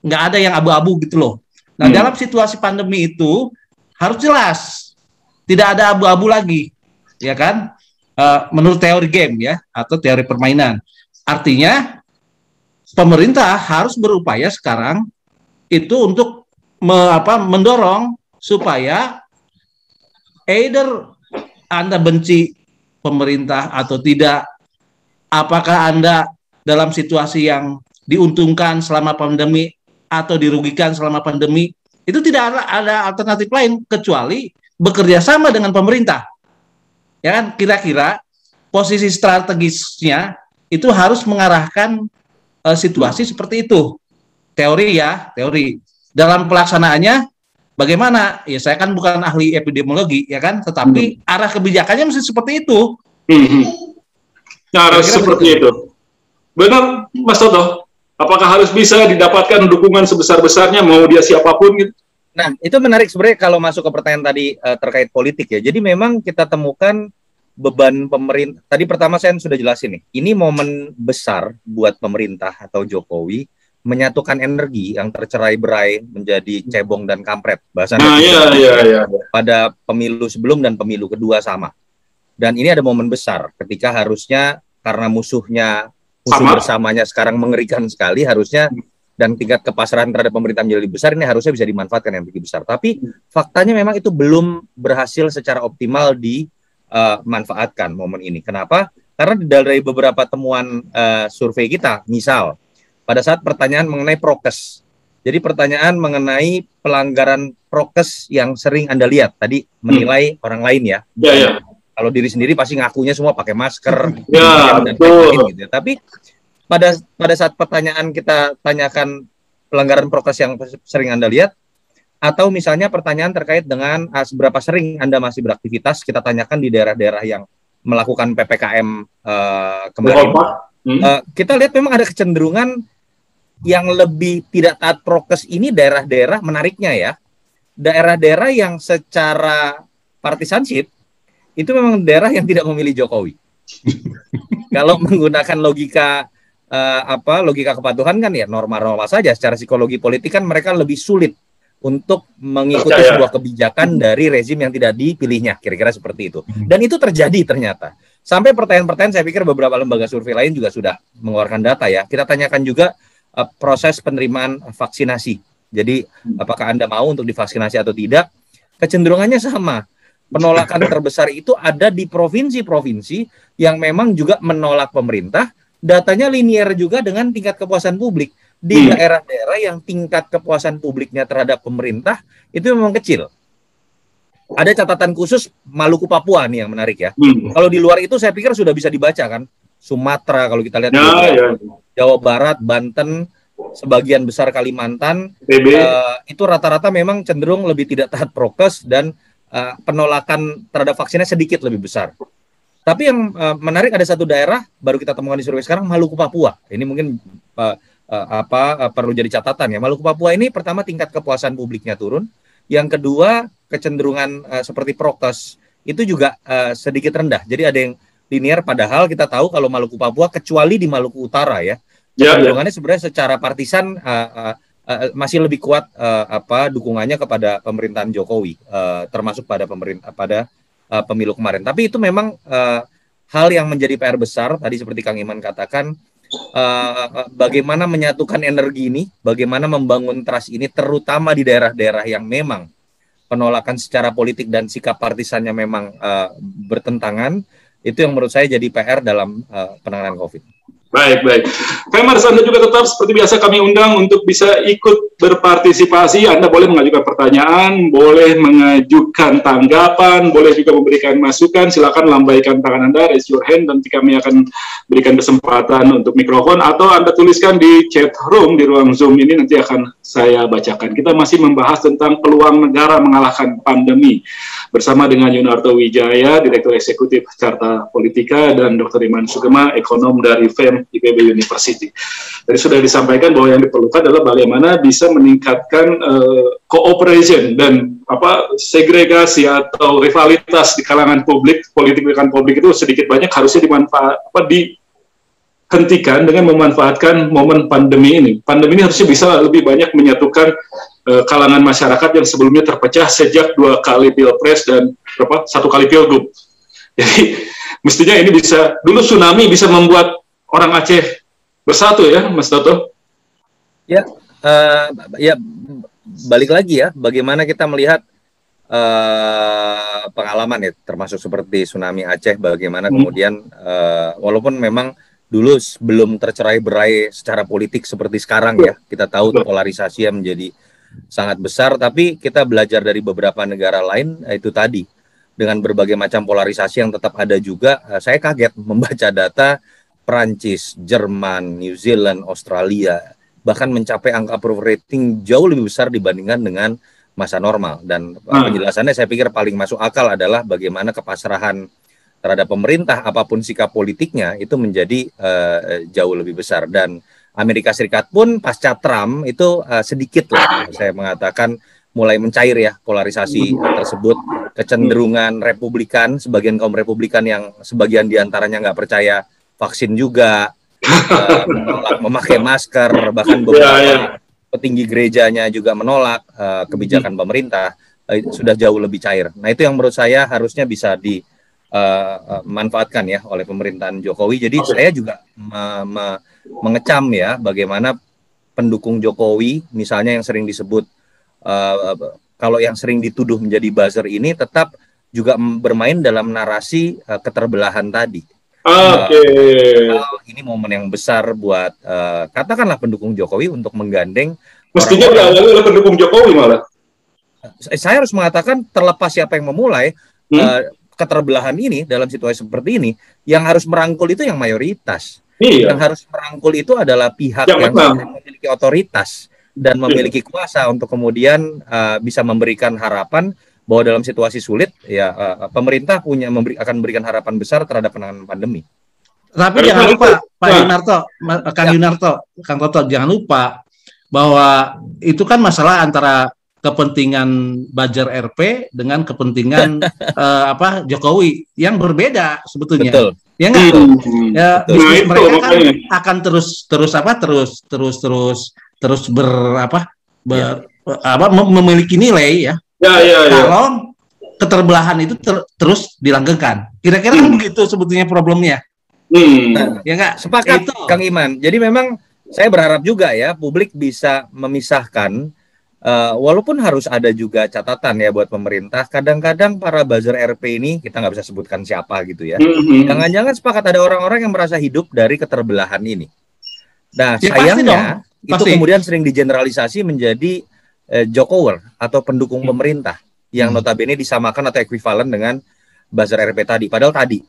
Enggak ada yang abu-abu gitu loh. Nah, dalam situasi pandemi itu harus jelas, tidak ada abu-abu lagi, ya kan? Menurut teori game ya atau teori permainan. Artinya pemerintah harus berupaya sekarang itu untuk mendorong supaya either Anda benci pemerintah atau tidak, apakah Anda dalam situasi yang diuntungkan selama pandemi atau dirugikan selama pandemi, itu tidak ada alternatif lain kecuali bekerja sama dengan pemerintah. Ya kan, kira-kira posisi strategisnya itu harus mengarahkan situasi seperti itu. Teori. Dalam pelaksanaannya bagaimana? Ya saya kan bukan ahli epidemiologi ya kan, tetapi arah kebijakannya mesti seperti itu. Harus seperti itu. Benar, Mas Toto. Apakah harus bisa didapatkan dukungan sebesar-besarnya mau dia siapapun gitu? Nah, itu menarik sebenarnya kalau masuk ke pertanyaan tadi terkait politik ya. Jadi memang kita temukan beban pemerintah. Tadi pertama saya sudah jelasin nih. Ini momen besar buat pemerintah atau Jokowi menyatukan energi yang tercerai-berai menjadi cebong dan kampret. Bahasanya pada pemilu sebelum dan pemilu kedua sama. Dan ini ada momen besar ketika harusnya karena musuh bersamanya sekarang mengerikan sekali, harusnya dan tingkat kepasrahan terhadap pemerintah menjadi lebih besar, ini harusnya bisa dimanfaatkan yang lebih besar. Tapi faktanya memang itu belum berhasil secara optimal dimanfaatkan momen ini. Kenapa? Karena dari beberapa temuan survei kita, misal pada saat pertanyaan mengenai prokes. Jadi pertanyaan mengenai pelanggaran prokes yang sering Anda lihat tadi, menilai orang lain ya. Kalau diri sendiri pasti ngakunya semua pakai masker dan lain-lain gitu. Tapi pada saat pertanyaan kita tanyakan pelanggaran prokes yang sering Anda lihat, atau misalnya pertanyaan terkait dengan seberapa sering Anda masih beraktivitas, kita tanyakan di daerah-daerah yang melakukan PPKM kemarin. Kita lihat memang ada kecenderungan yang lebih tidak taat prokes ini daerah-daerah, menariknya ya, daerah-daerah yang secara partisanship itu memang daerah yang tidak memilih Jokowi. Kalau menggunakan logika kepatuhan kan ya normal-normal saja. Secara psikologi politik kan mereka lebih sulit untuk mengikuti sebuah kebijakan dari rezim yang tidak dipilihnya, kira-kira seperti itu. Dan itu terjadi ternyata. Sampai pertanyaan-pertanyaan saya pikir beberapa lembaga survei lain juga sudah mengeluarkan data ya. Kita tanyakan juga proses penerimaan vaksinasi. Jadi apakah Anda mau untuk divaksinasi atau tidak? Kecenderungannya sama. Penolakan terbesar itu ada di provinsi-provinsi yang memang juga menolak pemerintah. Datanya linear juga dengan tingkat kepuasan publik. Di daerah-daerah yang tingkat kepuasan publiknya terhadap pemerintah itu memang kecil. Ada catatan khusus Maluku Papua nih yang menarik ya. Kalau di luar itu saya pikir sudah bisa dibaca kan. Sumatera kalau kita lihat Jawa Barat, Banten, sebagian besar Kalimantan itu rata-rata memang cenderung lebih tidak taat prokes dan penolakan terhadap vaksinnya sedikit lebih besar. Tapi yang menarik ada satu daerah baru kita temukan di survei sekarang, Maluku Papua. Ini mungkin perlu jadi catatan ya. Maluku Papua ini pertama tingkat kepuasan publiknya turun, yang kedua kecenderungan seperti prokes itu juga sedikit rendah. Jadi ada yang linear, padahal kita tahu kalau Maluku Papua kecuali di Maluku Utara ya, kecenderungannya sebenarnya secara partisan masih lebih kuat dukungannya kepada pemerintahan Jokowi, termasuk pada pemilu kemarin. Tapi itu memang hal yang menjadi PR besar tadi seperti Kang Iman katakan, bagaimana menyatukan energi ini, bagaimana membangun trust ini, terutama di daerah-daerah yang memang penolakan secara politik dan sikap partisannya memang bertentangan. Itu yang menurut saya jadi PR dalam penanganan COVID. Baik. Famers, Anda juga tetap seperti biasa kami undang untuk bisa ikut berpartisipasi. Anda boleh mengajukan pertanyaan, boleh mengajukan tanggapan, boleh juga memberikan masukan. Silakan lambaikan tangan Anda, raise your hand, nanti kami akan berikan kesempatan untuk mikrofon, atau Anda tuliskan di chat room di ruang Zoom ini, nanti akan saya bacakan. Kita masih membahas tentang peluang negara mengalahkan pandemi bersama dengan Yunarto Wijaya, Direktur Eksekutif Carta Politika, dan Dr. Iman Sugeng, ekonom dari FEM IPB University. Tadi sudah disampaikan bahwa yang diperlukan adalah bagaimana bisa meningkatkan cooperation dan segregasi atau rivalitas di kalangan publik, politik di kalangan publik itu sedikit banyak harusnya dihentikan dengan memanfaatkan momen pandemi ini. Pandemi ini harusnya bisa lebih banyak menyatukan kalangan masyarakat yang sebelumnya terpecah sejak 2 kali pilpres dan 1 kali pilgub. Jadi mestinya ini bisa, dulu tsunami bisa membuat orang Aceh bersatu ya, Mas Toto? Ya, balik lagi ya, bagaimana kita melihat pengalaman ya, termasuk seperti tsunami Aceh, bagaimana kemudian walaupun memang dulu belum tercerai-berai secara politik seperti sekarang ya, kita tahu polarisasi yang menjadi sangat besar, tapi kita belajar dari beberapa negara lain, itu tadi, dengan berbagai macam polarisasi yang tetap ada juga. Saya kaget membaca data Prancis, Jerman, New Zealand, Australia, bahkan mencapai angka approval rating jauh lebih besar dibandingkan dengan masa normal. Dan penjelasannya saya pikir paling masuk akal adalah bagaimana kepasrahan terhadap pemerintah, apapun sikap politiknya, itu menjadi jauh lebih besar. Dan Amerika Serikat pun pasca Trump itu sedikit lah, saya mengatakan, mulai mencair ya polarisasi tersebut. Kecenderungan Republikan, sebagian kaum Republikan yang sebagian diantaranya nggak percaya vaksin juga, menolak memakai masker, bahkan beberapa petinggi gerejanya juga menolak kebijakan pemerintah, sudah jauh lebih cair. Nah itu yang menurut saya harusnya bisa dimanfaatkan ya oleh pemerintahan Jokowi. Jadi saya juga mengecam ya bagaimana pendukung Jokowi, misalnya yang sering disebut, kalau yang sering dituduh menjadi buzzer ini tetap juga bermain dalam narasi keterbelahan tadi. Ini momen yang besar buat katakanlah pendukung Jokowi untuk menggandeng. Mestinya diawali oleh pendukung Jokowi malah. Saya harus mengatakan terlepas siapa yang memulai keterbelahan ini dalam situasi seperti ini, yang harus merangkul itu yang mayoritas. Yang harus merangkul itu adalah pihak yang memiliki otoritas dan memiliki kuasa untuk kemudian bisa memberikan harapan bahwa dalam situasi sulit ya pemerintah akan memberikan harapan besar terhadap penanganan pandemi. Tapi jangan lupa Pak Yunarto, Kang Yunarto, Kang Toto, jangan lupa bahwa itu kan masalah antara kepentingan buzzer RP dengan kepentingan Jokowi yang berbeda sebetulnya. Betul. Ya enggak? Ya bisnis mereka kan akan terus memiliki nilai ya. Kalau keterbelahan itu terus dilanggengkan. Kira-kira kan begitu sebetulnya problemnya. Ya nggak? Sepakat, Kang Iman. Jadi memang saya berharap juga ya publik bisa memisahkan, walaupun harus ada juga catatan ya buat pemerintah. Kadang-kadang para buzzer RP ini, kita nggak bisa sebutkan siapa gitu ya. Jangan-jangan sepakat ada orang-orang yang merasa hidup dari keterbelahan ini. Nah, ya, sayangnya itu kemudian sering digeneralisasi menjadi jokower atau pendukung pemerintah yang notabene disamakan atau ekuivalen dengan buzzer RP tadi. Padahal tadi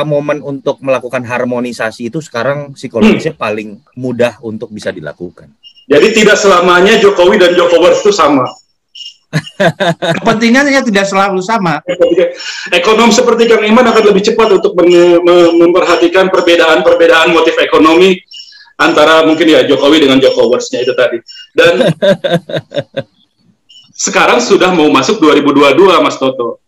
momen untuk melakukan harmonisasi itu sekarang psikologisnya paling mudah untuk bisa dilakukan. Jadi tidak selamanya Jokowi dan Jokowers itu sama. Kepentingannya tidak selalu sama. Ekonom seperti Kang Iman akan lebih cepat untuk memperhatikan perbedaan motif ekonomi antara mungkin ya Jokowi dengan Jokowersnya itu tadi. Dan sekarang sudah mau masuk 2022, Mas Toto.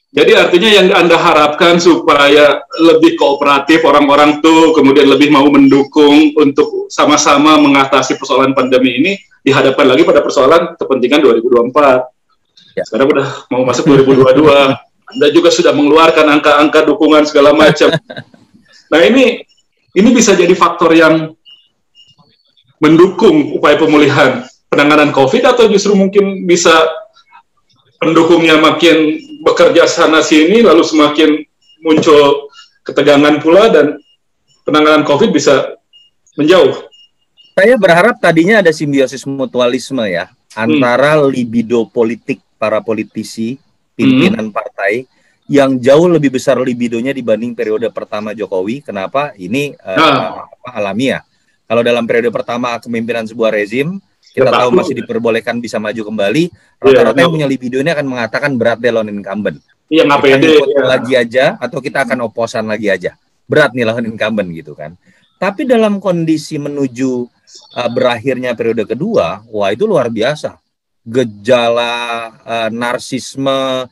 Jadi artinya yang Anda harapkan supaya lebih kooperatif orang-orang tuh, kemudian lebih mau mendukung untuk sama-sama mengatasi persoalan pandemi ini, dihadapkan lagi pada persoalan kepentingan 2024. Ya. Sekarang udah mau masuk 2022, Anda juga sudah mengeluarkan angka-angka dukungan segala macam. Nah ini bisa jadi faktor yang mendukung upaya pemulihan penanganan COVID, atau justru mungkin bisa pendukungnya makin bekerja sana-sini, lalu semakin muncul ketegangan pula, dan penanganan COVID bisa menjauh. Saya berharap tadinya ada simbiosis mutualisme ya, antara libido politik para politisi, pimpinan partai, yang jauh lebih besar libidonya dibanding periode pertama Jokowi. Kenapa? Ini alamiah. Kalau dalam periode pertama kepemimpinan sebuah rezim, kita tahu masih diperbolehkan bisa maju kembali, rata-rata yang punya libido ini akan mengatakan berat deh lawan incumbent. Iya, nggak pede. Lagi aja, atau kita akan oposan lagi aja. Berat nih lawan incumbent gitu kan. Tapi dalam kondisi menuju berakhirnya periode kedua, wah itu luar biasa. Gejala narsisme,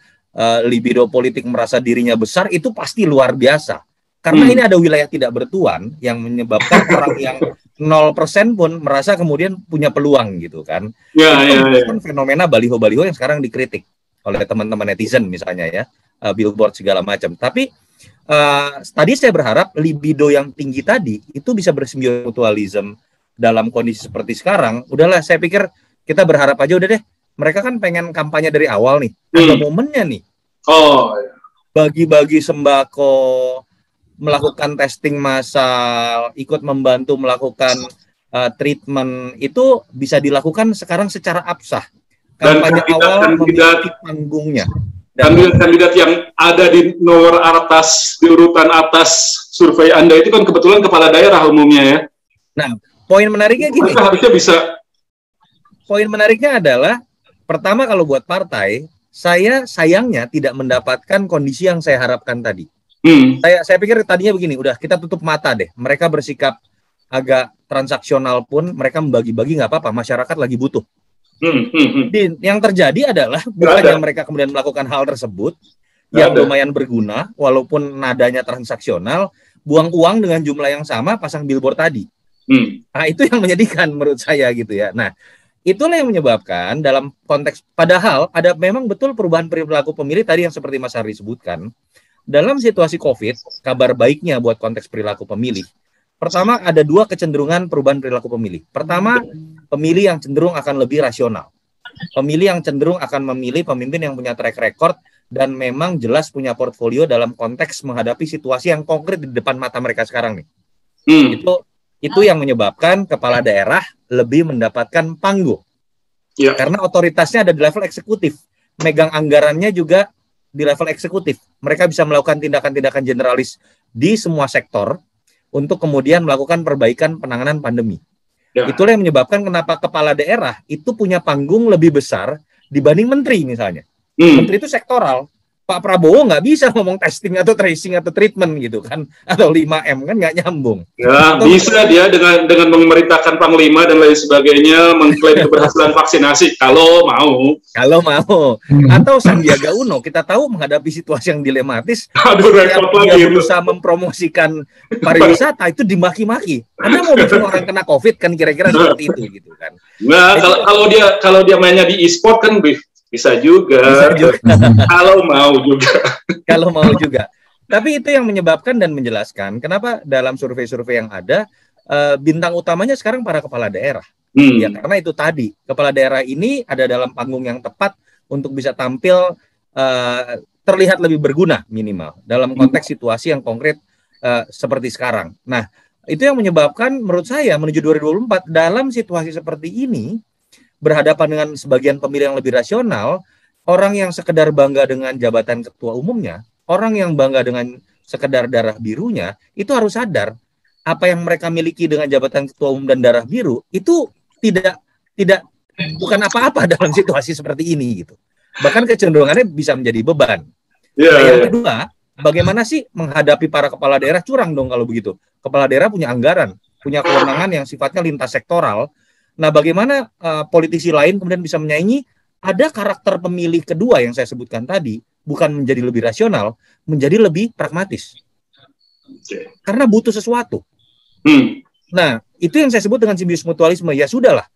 libido politik merasa dirinya besar, itu pasti luar biasa. Karena ini ada wilayah tidak bertuan yang menyebabkan orang yang 0% pun merasa kemudian punya peluang gitu kan. Itu fenomena baliho-baliho yang sekarang dikritik oleh teman-teman netizen misalnya ya, billboard segala macam. Tapi tadi saya berharap libido yang tinggi tadi itu bisa bersimbiosis mutualisme dalam kondisi seperti sekarang. Udahlah, saya pikir kita berharap aja udah deh. Mereka kan pengen kampanye dari awal nih. Ada momennya nih. Bagi-bagi sembako, melakukan testing massal, ikut membantu melakukan treatment, itu bisa dilakukan sekarang secara absah. Kampanye awal memiliki panggungnya. Kandidat yang ada di nomor atas, di urutan atas survei Anda itu kan kebetulan kepala daerah umumnya ya. Nah, poin menariknya gini. Harusnya bisa. Poin menariknya adalah, pertama kalau buat partai, saya sayangnya tidak mendapatkan kondisi yang saya harapkan tadi. Saya pikir tadinya begini, udah kita tutup mata deh. Mereka bersikap agak transaksional pun, mereka membagi-bagi nggak apa-apa. Masyarakat lagi butuh. Yang terjadi adalah bukannya mereka kemudian melakukan hal tersebut yang lumayan berguna, walaupun nadanya transaksional, buang uang dengan jumlah yang sama, pasang billboard tadi. Nah itu yang menyedihkan menurut saya gitu ya. Nah itulah yang menyebabkan dalam konteks, padahal ada memang betul perubahan perilaku pemilih tadi yang seperti Mas Hari sebutkan. Dalam situasi COVID, kabar baiknya buat konteks perilaku pemilih. Pertama, ada dua kecenderungan perubahan perilaku pemilih. Pertama, pemilih yang cenderung akan lebih rasional. Pemilih yang cenderung akan memilih pemimpin yang punya track record dan memang jelas punya portfolio dalam konteks menghadapi situasi yang konkret di depan mata mereka sekarang nih. Itu yang menyebabkan kepala daerah lebih mendapatkan panggung. Karena otoritasnya ada di level eksekutif. Megang anggarannya juga di level eksekutif. Mereka bisa melakukan tindakan-tindakan generalis di semua sektor untuk kemudian melakukan perbaikan penanganan pandemi. Itulah yang menyebabkan kenapa kepala daerah itu punya panggung lebih besar dibanding menteri misalnya. Menteri itu sektoral. Pak Prabowo nggak bisa ngomong testing atau tracing atau treatment gitu kan, atau 5M kan nggak nyambung. Ya atau bisa dia dengan memerintahkan panglima dan lain sebagainya mengklaim keberhasilan vaksinasi kalau mau. Atau Sandiaga Uno, kita tahu menghadapi situasi yang dilematis, dia berusaha mempromosikan pariwisata itu dimaki-maki. Anda mau bikin orang kena COVID kan kira-kira seperti itu gitu kan. Nah kalau dia mainnya di e-sport kan Bisa juga. Bisa juga. Kalau mau juga. Kalau mau juga. Tapi itu yang menyebabkan dan menjelaskan kenapa dalam survei-survei yang ada bintang utamanya sekarang para kepala daerah. Ya karena itu tadi, kepala daerah ini ada dalam panggung yang tepat untuk bisa tampil terlihat lebih berguna minimal dalam konteks situasi yang konkret seperti sekarang. Nah, itu yang menyebabkan menurut saya menuju 2024 dalam situasi seperti ini berhadapan dengan sebagian pemilih yang lebih rasional, orang yang sekedar bangga dengan jabatan ketua umumnya, orang yang bangga dengan sekedar darah birunya, itu harus sadar apa yang mereka miliki dengan jabatan ketua umum dan darah biru itu tidak bukan apa-apa dalam situasi seperti ini gitu. Bahkan kecenderungannya bisa menjadi beban. Yang kedua, bagaimana sih menghadapi para kepala daerah? Curang dong kalau begitu. Kepala daerah punya anggaran, punya kewenangan yang sifatnya lintas sektoral. Nah, bagaimana politisi lain kemudian bisa menyaingi? Ada karakter pemilih kedua yang saya sebutkan tadi, bukan menjadi lebih rasional, menjadi lebih pragmatis. Karena butuh sesuatu. Nah, itu yang saya sebut dengan simbios mutualisme. Ya sudahlah,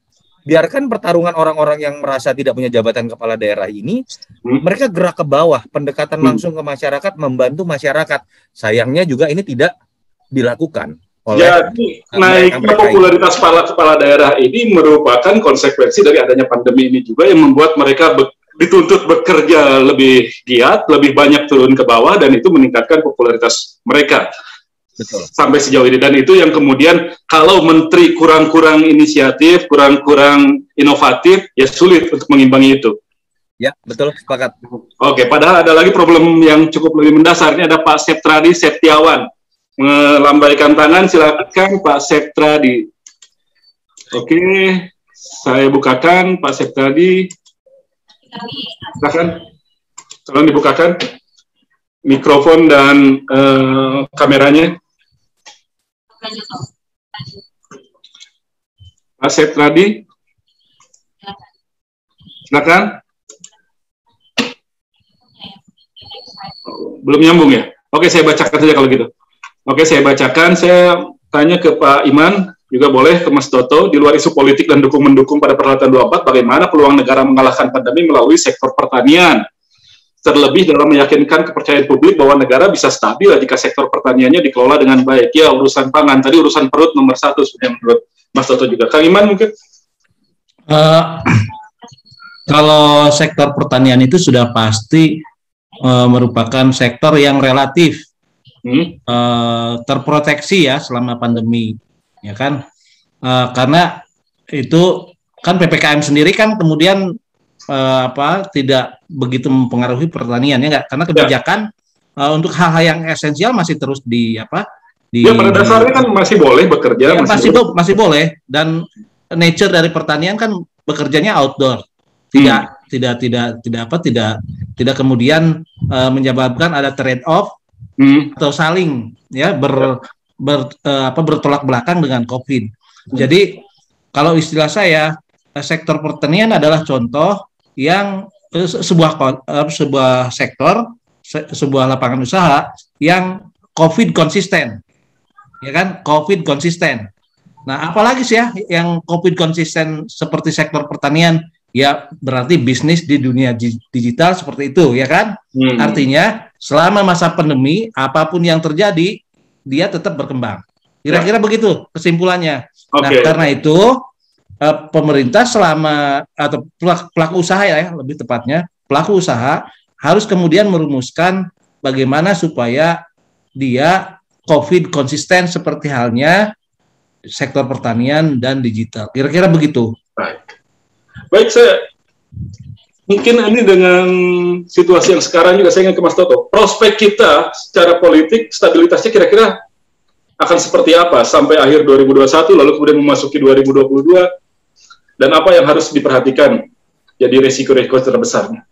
biarkan pertarungan orang-orang yang merasa tidak punya jabatan kepala daerah ini, mereka gerak ke bawah, pendekatan langsung ke masyarakat, membantu masyarakat. Sayangnya juga ini tidak dilakukan. Jadi naiknya popularitas para kepala daerah ini merupakan konsekuensi dari adanya pandemi ini juga yang membuat mereka dituntut bekerja lebih giat, lebih banyak turun ke bawah, dan itu meningkatkan popularitas mereka. Betul. Sampai sejauh ini, dan itu yang kemudian kalau menteri kurang-kurang inisiatif, kurang-kurang inovatif, ya sulit untuk mengimbangi itu. Ya, betul, sepakat. Oke, padahal ada lagi problem yang cukup lebih mendasar. Ini ada Pak Septradi Septiawan. Melambaikan tangan, silakan Pak Septradi. Oke, saya bukakan Pak Septradi. Silakan, tolong dibukakan mikrofon dan kameranya. Pak Septradi, silakan. Belum nyambung ya? Oke, saya bacakan saja kalau gitu. Oke, saya bacakan. Saya tanya ke Pak Iman, juga boleh ke Mas Toto. Di luar isu politik dan dukung-mendukung pada perhelatan 24, bagaimana peluang negara mengalahkan pandemi melalui sektor pertanian? Terlebih dalam meyakinkan kepercayaan publik bahwa negara bisa stabil jika sektor pertaniannya dikelola dengan baik. Ya, urusan pangan. Tadi urusan perut nomor 1 sebenarnya menurut Mas Toto juga. Kang Iman mungkin? Kalau sektor pertanian itu sudah pasti merupakan sektor yang relatif terproteksi ya selama pandemi, ya kan? Karena itu kan PPKM sendiri kan kemudian tidak begitu mempengaruhi pertanian, ya nggak? Karena kebijakan untuk hal-hal yang esensial masih terus ya pada dasarnya kan masih boleh bekerja, ya, masih boleh, dan nature dari pertanian kan bekerjanya outdoor, tidak kemudian menyebabkan ada trade off atau saling ya bertolak belakang dengan COVID. Jadi kalau istilah saya, sektor pertanian adalah contoh yang sebuah sektor, sebuah lapangan usaha yang COVID konsisten, ya kan? COVID konsisten. Nah, apalagi sih ya yang COVID konsisten seperti sektor pertanian? Ya berarti bisnis di dunia digital seperti itu, ya kan? Artinya selama masa pandemi apapun yang terjadi dia tetap berkembang. Kira-kira begitu kesimpulannya. Nah, karena itu pemerintah atau pelaku usaha ya lebih tepatnya, pelaku usaha harus kemudian merumuskan bagaimana supaya dia COVID konsisten seperti halnya sektor pertanian dan digital. Kira-kira begitu. Baik, saya mungkin ini dengan situasi yang sekarang juga saya ingin ke Mas Toto. Prospek kita secara politik, stabilitasnya kira-kira akan seperti apa sampai akhir 2021, lalu kemudian memasuki 2022, dan apa yang harus diperhatikan jadi resiko-resiko terbesarnya?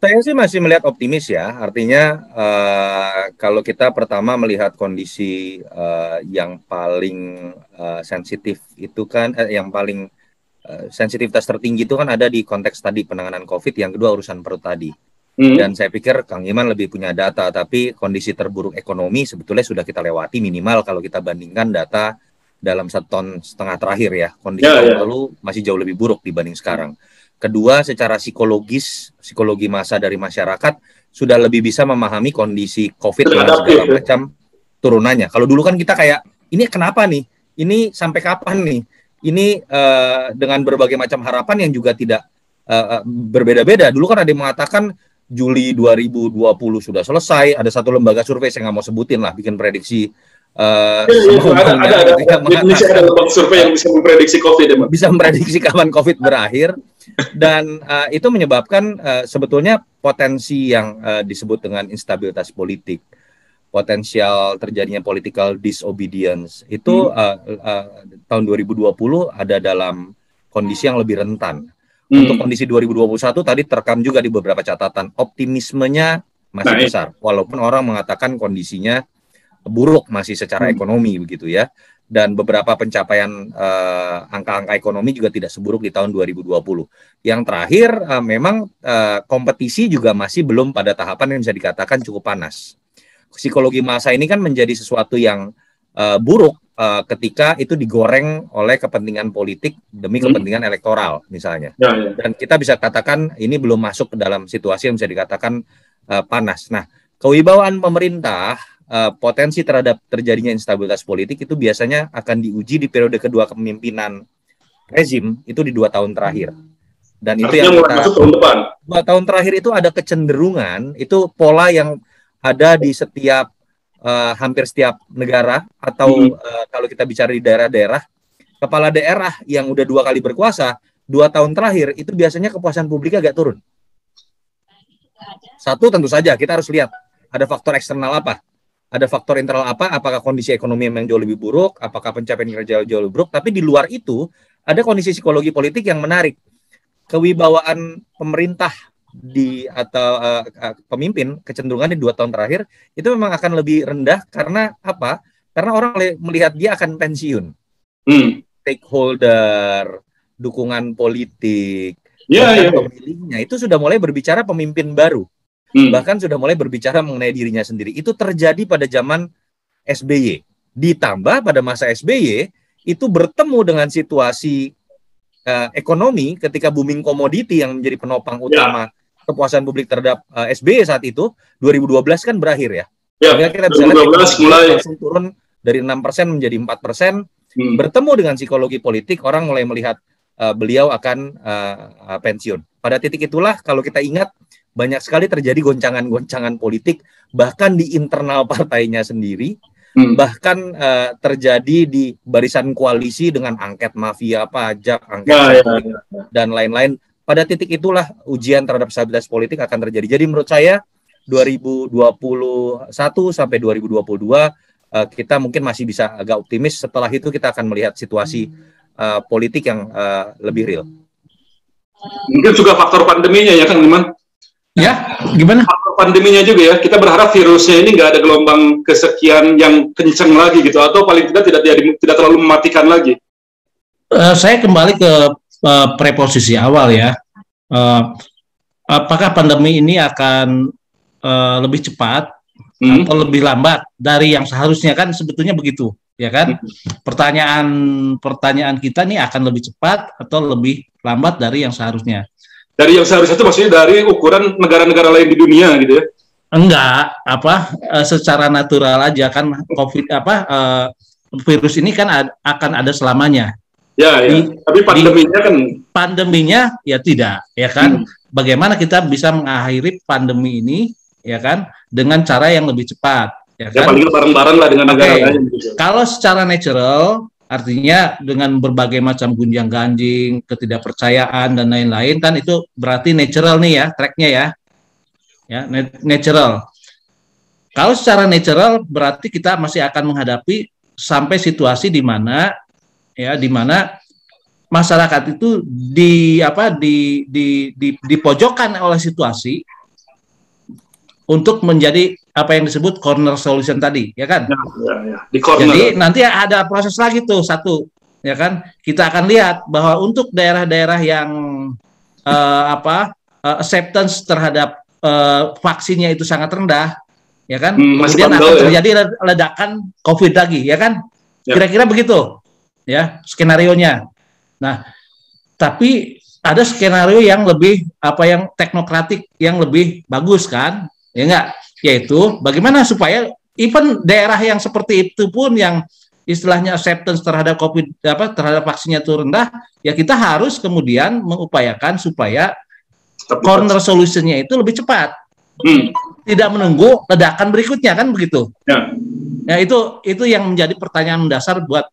Saya sih masih melihat optimis ya, artinya kalau kita pertama melihat kondisi yang paling sensitif itu kan, yang paling sensitivitas tertinggi itu kan ada di konteks tadi penanganan COVID, yang kedua urusan perut tadi. Dan saya pikir Kang Iman lebih punya data, tapi kondisi terburuk ekonomi sebetulnya sudah kita lewati minimal kalau kita bandingkan data dalam 1,5 tahun terakhir ya. Kondisi tahun lalu masih jauh lebih buruk dibanding sekarang. Kedua, secara psikologi massa dari masyarakat sudah lebih bisa memahami kondisi COVID dengan segala macam turunannya. Kalau dulu kan kita kayak, ini kenapa nih? Ini sampai kapan nih? Ini dengan berbagai macam harapan yang juga tidak berbeda-beda. Dulu kan ada yang mengatakan Juli 2020 sudah selesai. Ada satu lembaga survei, saya nggak mau sebutin lah, bikin prediksi. Ada Indonesia ada lembaga survei yang bisa memprediksi COVID, ya, bisa memprediksi kapan COVID berakhir, dan itu menyebabkan sebetulnya potensi yang disebut dengan instabilitas politik, potensial terjadinya political disobedience itu tahun 2020 ada dalam kondisi yang lebih rentan. Untuk kondisi 2021 tadi terekam juga di beberapa catatan, optimismenya masih besar, walaupun orang mengatakan kondisinya buruk masih secara ekonomi begitu ya, dan beberapa pencapaian angka-angka ekonomi juga tidak seburuk di tahun 2020. Yang terakhir memang kompetisi juga masih belum pada tahapan yang bisa dikatakan cukup panas. Psikologi massa ini kan menjadi sesuatu yang buruk ketika itu digoreng oleh kepentingan politik demi kepentingan elektoral misalnya. Dan kita bisa katakan ini belum masuk ke dalam situasi yang bisa dikatakan panas. Nah, kewibawaan pemerintah, potensi terhadap terjadinya instabilitas politik itu biasanya akan diuji di periode kedua kepemimpinan rezim itu di 2 tahun terakhir. Dan itu yang kita, 2 tahun terakhir itu ada kecenderungan, itu pola yang ada di setiap hampir setiap negara, atau kalau kita bicara di daerah-daerah, kepala daerah yang udah 2 kali berkuasa 2 tahun terakhir itu biasanya kepuasan publiknya agak turun. Satu, tentu saja kita harus lihat ada faktor eksternal apa. Ada faktor internal apa, apakah kondisi ekonomi yang jauh lebih buruk, apakah pencapaian kerja jauh lebih buruk, tapi di luar itu, ada kondisi psikologi politik yang menarik. Kewibawaan pemerintah atau pemimpin, kecenderungan di 2 tahun terakhir, itu memang akan lebih rendah, karena apa? Karena orang melihat dia akan pensiun. Stakeholder, dukungan politik, pemilihnya, itu sudah mulai berbicara pemimpin baru. Bahkan sudah mulai berbicara mengenai dirinya sendiri. Itu terjadi pada zaman SBY. Ditambah pada masa SBY, itu bertemu dengan situasi ekonomi ketika booming komoditi yang menjadi penopang utama kepuasan publik terhadap SBY saat itu, 2012 kan berakhir ya. Kita bisa lihat mulai langsung turun dari 6% menjadi 4%. Bertemu dengan psikologi politik, orang mulai melihat beliau akan pensiun. Pada titik itulah, kalau kita ingat, banyak sekali terjadi goncangan-goncangan politik, bahkan di internal partainya sendiri, bahkan terjadi di barisan koalisi dengan angket mafia pajak, angket dan lain-lain. Pada titik itulah ujian terhadap stabilitas politik akan terjadi. Jadi menurut saya 2021 sampai 2022 kita mungkin masih bisa agak optimis. Setelah itu kita akan melihat situasi politik yang lebih real. Mungkin juga faktor pandeminya ya Kang Iman. Ya, gimana? Faktor pandeminya juga ya, kita berharap virusnya ini nggak ada gelombang kesekian yang kencang lagi gitu, atau paling tidak terlalu mematikan lagi. Saya kembali ke preposisi awal ya. Apakah pandemi ini akan lebih cepat atau lebih lambat dari yang seharusnya, kan sebetulnya begitu, ya kan? Pertanyaan kita nih akan lebih cepat atau lebih lambat dari yang seharusnya. Dari yang seharusnya itu maksudnya dari ukuran negara-negara lain di dunia gitu ya? Enggak, secara natural aja kan COVID virus ini kan akan ada selamanya. Ya. Tapi pandeminya ya tidak, ya kan? Bagaimana kita bisa mengakhiri pandemi ini, ya kan? Dengan cara yang lebih cepat, ya kan? Ya paling bareng-bareng lah dengan negara lain. Gitu. Kalau secara natural, artinya dengan berbagai macam gunjang-ganjing, ketidakpercayaan dan lain-lain, kan itu berarti natural nih ya, tracknya ya, natural. Kalau secara natural berarti kita masih akan menghadapi sampai situasi di mana masyarakat itu dipojokkan oleh situasi untuk menjadi apa yang disebut corner solution tadi, ya kan? Ya. Di corner. Jadi nanti ada proses lagi tuh satu, ya kan? Kita akan lihat bahwa untuk daerah-daerah yang acceptance terhadap vaksinnya itu sangat rendah, ya kan? Kemudian akan terjadi ledakan COVID lagi, ya kan? Kira-kira begitu, ya skenarionya. Nah, tapi ada skenario yang lebih yang teknokratik yang lebih bagus kan, ya enggak? Yaitu bagaimana supaya even daerah yang seperti itu pun yang istilahnya acceptance terhadap terhadap vaksinnya itu rendah, ya kita harus kemudian mengupayakan supaya corner solutionnya itu lebih cepat, tidak menunggu ledakan berikutnya kan begitu. Ya itu yang menjadi pertanyaan mendasar buat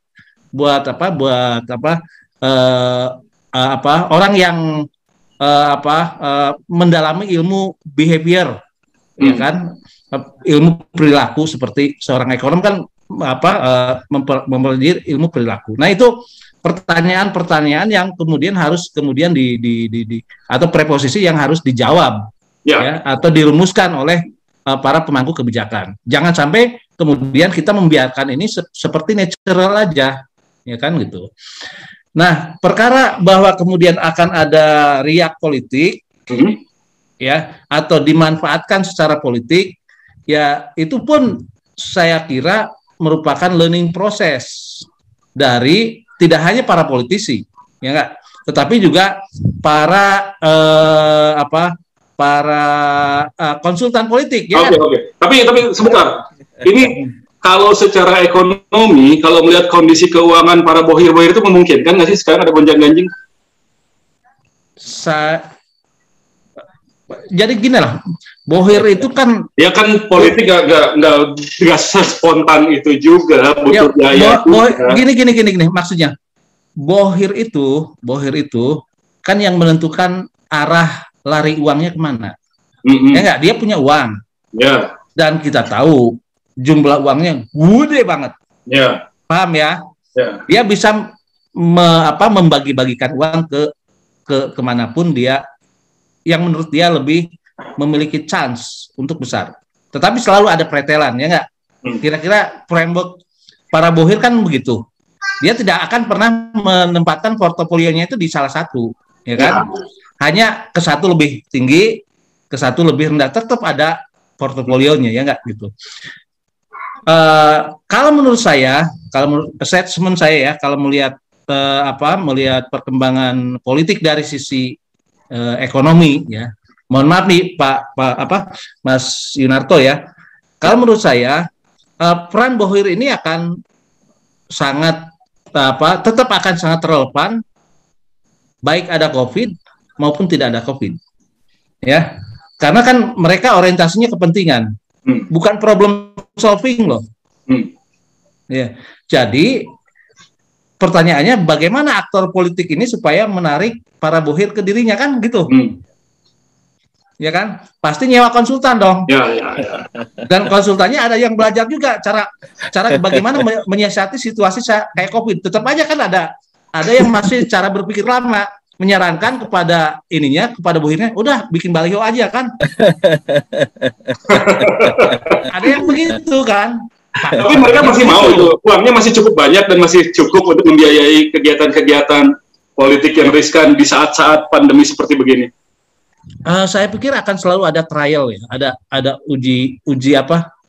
orang yang mendalami ilmu behavior, ya kan, ilmu perilaku seperti seorang ekonom kan mempelajari ilmu perilaku. Nah itu pertanyaan-pertanyaan yang kemudian harus atau preposisi yang harus dijawab, ya, atau dirumuskan oleh para pemangku kebijakan. Jangan sampai kemudian kita membiarkan ini seperti natural aja, ya kan gitu. Nah, perkara bahwa kemudian akan ada riak politik, ya, atau dimanfaatkan secara politik, ya itu pun saya kira merupakan learning process dari tidak hanya para politisi, ya enggak, tetapi juga para konsultan politik, ya. Oke. Tapi sebentar. Ini kalau secara ekonomi, kalau melihat kondisi keuangan para bohir-bohir itu memungkinkan nggak sih sekarang ada gonjang-ganjing? Jadi gini lah, bohir itu kan ya kan politik nggak spontan itu juga, butuh biaya. Gini maksudnya bohir itu kan yang menentukan arah lari uangnya kemana. Ya enggak, dia punya uang. Ya. Dan kita tahu jumlah uangnya gede banget. Ya. Paham ya? Ya. Dia bisa membagi-bagikan uang ke kemanapun dia yang menurut dia lebih memiliki chance untuk besar. Tetapi selalu ada pretelan, ya enggak? Kira-kira framework para bohir kan begitu. Dia tidak akan pernah menempatkan portofolionya itu di salah satu, ya kan? Hanya ke satu lebih tinggi, ke satu lebih rendah, tetap ada portofolionya, ya enggak gitu. Kalau menurut saya, kalau menurut assessment saya ya, kalau melihat melihat perkembangan politik dari sisi ekonomi, ya. Mohon maaf nih Mas Yunarto ya. Kalau menurut saya peran bohir ini akan sangat tetap akan sangat relevan baik ada COVID maupun tidak ada COVID. Ya. Karena kan mereka orientasinya kepentingan. Bukan problem solving loh. Ya. Jadi pertanyaannya bagaimana aktor politik ini supaya menarik para bohir ke dirinya kan gitu. Ya kan? Pasti nyewa konsultan dong. Ya. Dan konsultannya ada yang belajar juga cara bagaimana menyiasati situasi kayak COVID. Tetap aja kan ada yang masih cara berpikir lama, menyarankan kepada bohirnya, udah bikin baliho aja kan. Ada yang begitu kan. Tapi mereka masih mau itu, uangnya masih cukup banyak dan masih cukup untuk membiayai kegiatan-kegiatan politik yang riskan di saat-saat pandemi seperti begini. Saya pikir akan selalu ada trial ya, ada uji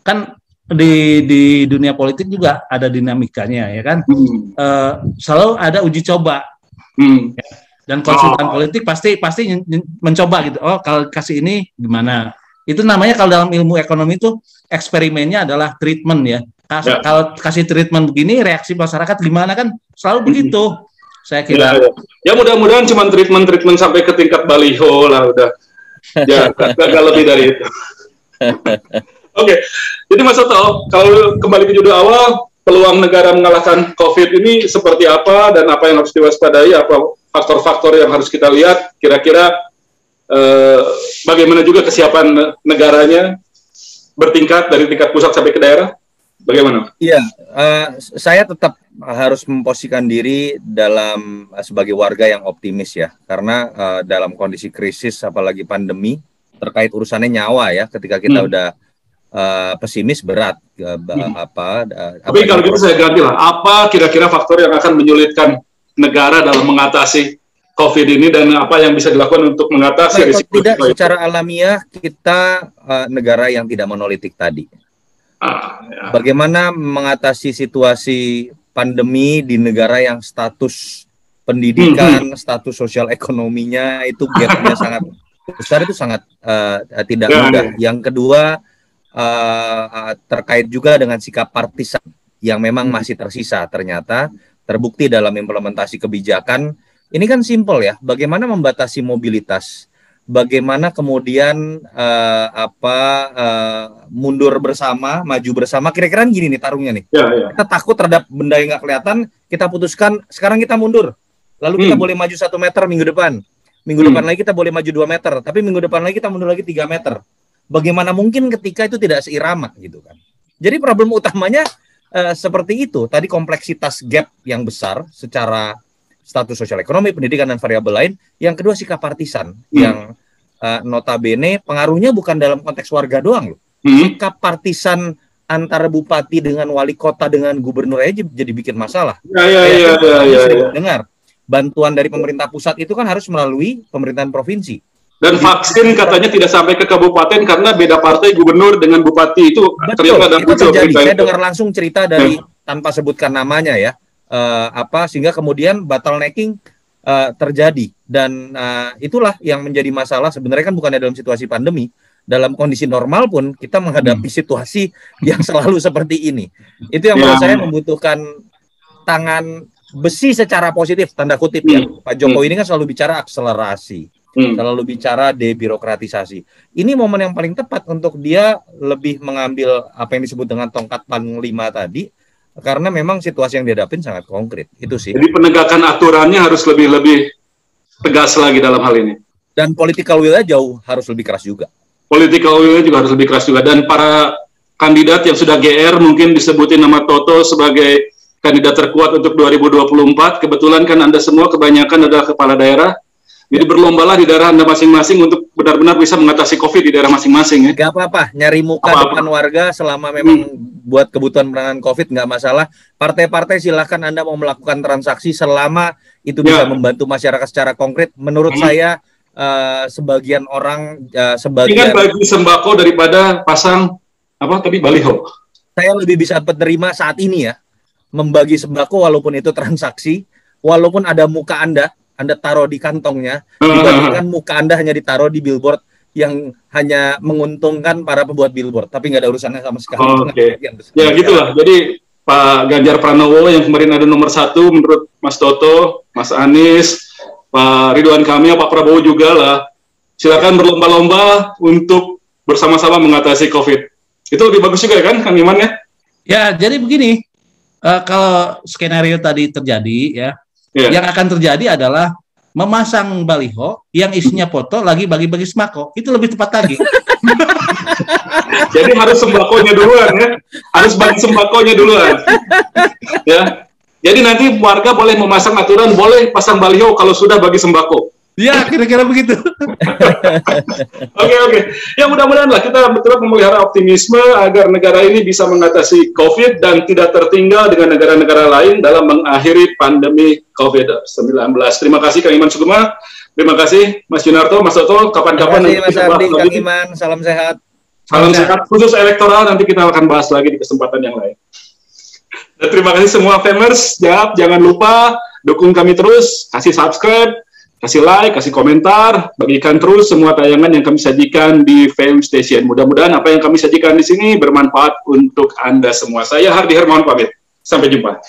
kan di dunia politik juga ada dinamikanya ya kan. Selalu ada uji coba. Dan konsultan politik pasti mencoba gitu. Oh, kalau kasih ini gimana? Itu namanya kalau dalam ilmu ekonomi itu eksperimennya adalah treatment ya. Kalau kasih treatment begini, reaksi masyarakat gimana kan selalu begitu. Saya kira. Ya mudah-mudahan cuma treatment sampai ke tingkat baliho lah udah. Ya gak lebih dari itu. Oke. Jadi Mas Oto, kalau kembali ke judul awal, peluang negara mengalahkan COVID ini seperti apa dan apa yang harus diwaspadai, apa faktor-faktor yang harus kita lihat, kira-kira bagaimana juga kesiapan negaranya bertingkat dari tingkat pusat sampai ke daerah, bagaimana? Iya, saya tetap harus memposisikan diri sebagai warga yang optimis ya, karena dalam kondisi krisis apalagi pandemi terkait urusannya nyawa ya, ketika kita udah pesimis berat. Tapi kalau gitu saya ganti lah, apa kira-kira faktor yang akan menyulitkan negara dalam mengatasi COVID ini dan apa yang bisa dilakukan untuk mengatasi risiko? Tidak secara alamiah kita negara yang tidak monolitik tadi. Ya. Bagaimana mengatasi situasi pandemi di negara yang status pendidikan, status sosial ekonominya itu gapnya sangat besar, itu sangat tidak mudah. Yang kedua terkait juga dengan sikap partisan yang memang masih tersisa, ternyata terbukti dalam implementasi kebijakan. Ini kan simpel ya, bagaimana membatasi mobilitas, bagaimana kemudian mundur bersama, maju bersama, kira-kira gini nih tarungnya nih. Kita takut terhadap benda yang nggak kelihatan, kita putuskan sekarang kita mundur, lalu kita boleh maju 1 meter minggu depan lagi kita boleh maju 2 meter, tapi minggu depan lagi kita mundur lagi 3 meter. Bagaimana mungkin ketika itu tidak seirama gitu kan? Jadi problem utamanya seperti itu. Tadi kompleksitas gap yang besar secara status sosial ekonomi, pendidikan, dan variabel lain. Yang kedua sikap partisan yang notabene pengaruhnya bukan dalam konteks warga doang loh. Sikap partisan antara bupati dengan wali kota dengan gubernur aja jadi bikin masalah. Dengar, bantuan dari pemerintah pusat itu kan harus melalui pemerintahan provinsi. Dan vaksin katanya tidak sampai ke kabupaten karena beda partai gubernur dengan bupati itu. Betul, itu terjadi. Saya dengar langsung cerita dari tanpa sebutkan namanya ya, sehingga kemudian bottlenecking terjadi, dan itulah yang menjadi masalah. Sebenarnya kan bukannya dalam situasi pandemi, dalam kondisi normal pun kita menghadapi situasi yang selalu seperti ini. Itu yang menurut saya membutuhkan tangan besi secara positif, tanda kutip ya. Pak Jokowi ini kan selalu bicara akselerasi. Selalu bicara debirokratisasi. Ini momen yang paling tepat untuk dia lebih mengambil apa yang disebut dengan tongkat panglima tadi, karena memang situasi yang dihadapin sangat konkret. Itu sih. Jadi penegakan aturannya harus lebih tegas lagi dalam hal ini. Dan political will-nya harus lebih keras juga. Political will-nya juga harus lebih keras juga. Dan para kandidat yang sudah GR mungkin disebutin nama Toto sebagai kandidat terkuat untuk 2024. Kebetulan kan Anda semua kebanyakan adalah kepala daerah. Jadi berlombalah di daerah Anda masing-masing untuk benar-benar bisa mengatasi COVID di daerah masing-masing. Gak apa-apa, nyari muka depan warga selama memang buat kebutuhan penanganan COVID nggak masalah. Partai-partai silahkan Anda mau melakukan transaksi selama itu bisa membantu masyarakat secara konkret. Menurut saya sebagian orang sebagian bagi sembako daripada pasang baliho. Saya lebih bisa menerima saat ini ya, membagi sembako walaupun itu transaksi, walaupun ada muka Anda taruh di kantongnya, dibandingkan muka Anda hanya ditaruh di billboard yang hanya menguntungkan para pembuat billboard, tapi nggak ada urusannya sama sekali. Ya gitulah. Jadi Pak Ganjar Pranowo yang kemarin ada nomor 1 menurut Mas Toto, Mas Anies, Pak Ridwan Kamil, Pak Prabowo juga lah. Silakan berlomba-lomba untuk bersama-sama mengatasi COVID. Itu lebih bagus juga kan, Kang Iman ya? Ya, jadi begini, kalau skenario tadi terjadi ya. Yang akan terjadi adalah memasang baliho yang isinya foto lagi bagi-bagi sembako. Itu lebih tepat lagi. Jadi harus sembakonya duluan ya. Harus bagi sembakonya duluan. Ya. Jadi nanti warga boleh memasang aturan, boleh pasang baliho kalau sudah bagi sembako. Ya, kira-kira begitu. Oke. Ya mudah-mudahan lah kita betul memelihara optimisme agar negara ini bisa mengatasi COVID dan tidak tertinggal dengan negara-negara lain dalam mengakhiri pandemi COVID-19. Terima kasih Kang Iman Sukma. Terima kasih Mas Junarto, Mas Toto. Kapan-kapan nanti Mas Ardi, Kang Iman, salam sehat. Salam sehat. Khusus elektoral nanti kita akan bahas lagi di kesempatan yang lain. Dan terima kasih semua famers. Jangan lupa dukung kami terus, kasih subscribe, kasih like, kasih komentar, bagikan terus semua tayangan yang kami sajikan di Fame Station. Mudah-mudahan apa yang kami sajikan di sini bermanfaat untuk Anda semua. Saya Hardi Hermawan pamit. Sampai jumpa.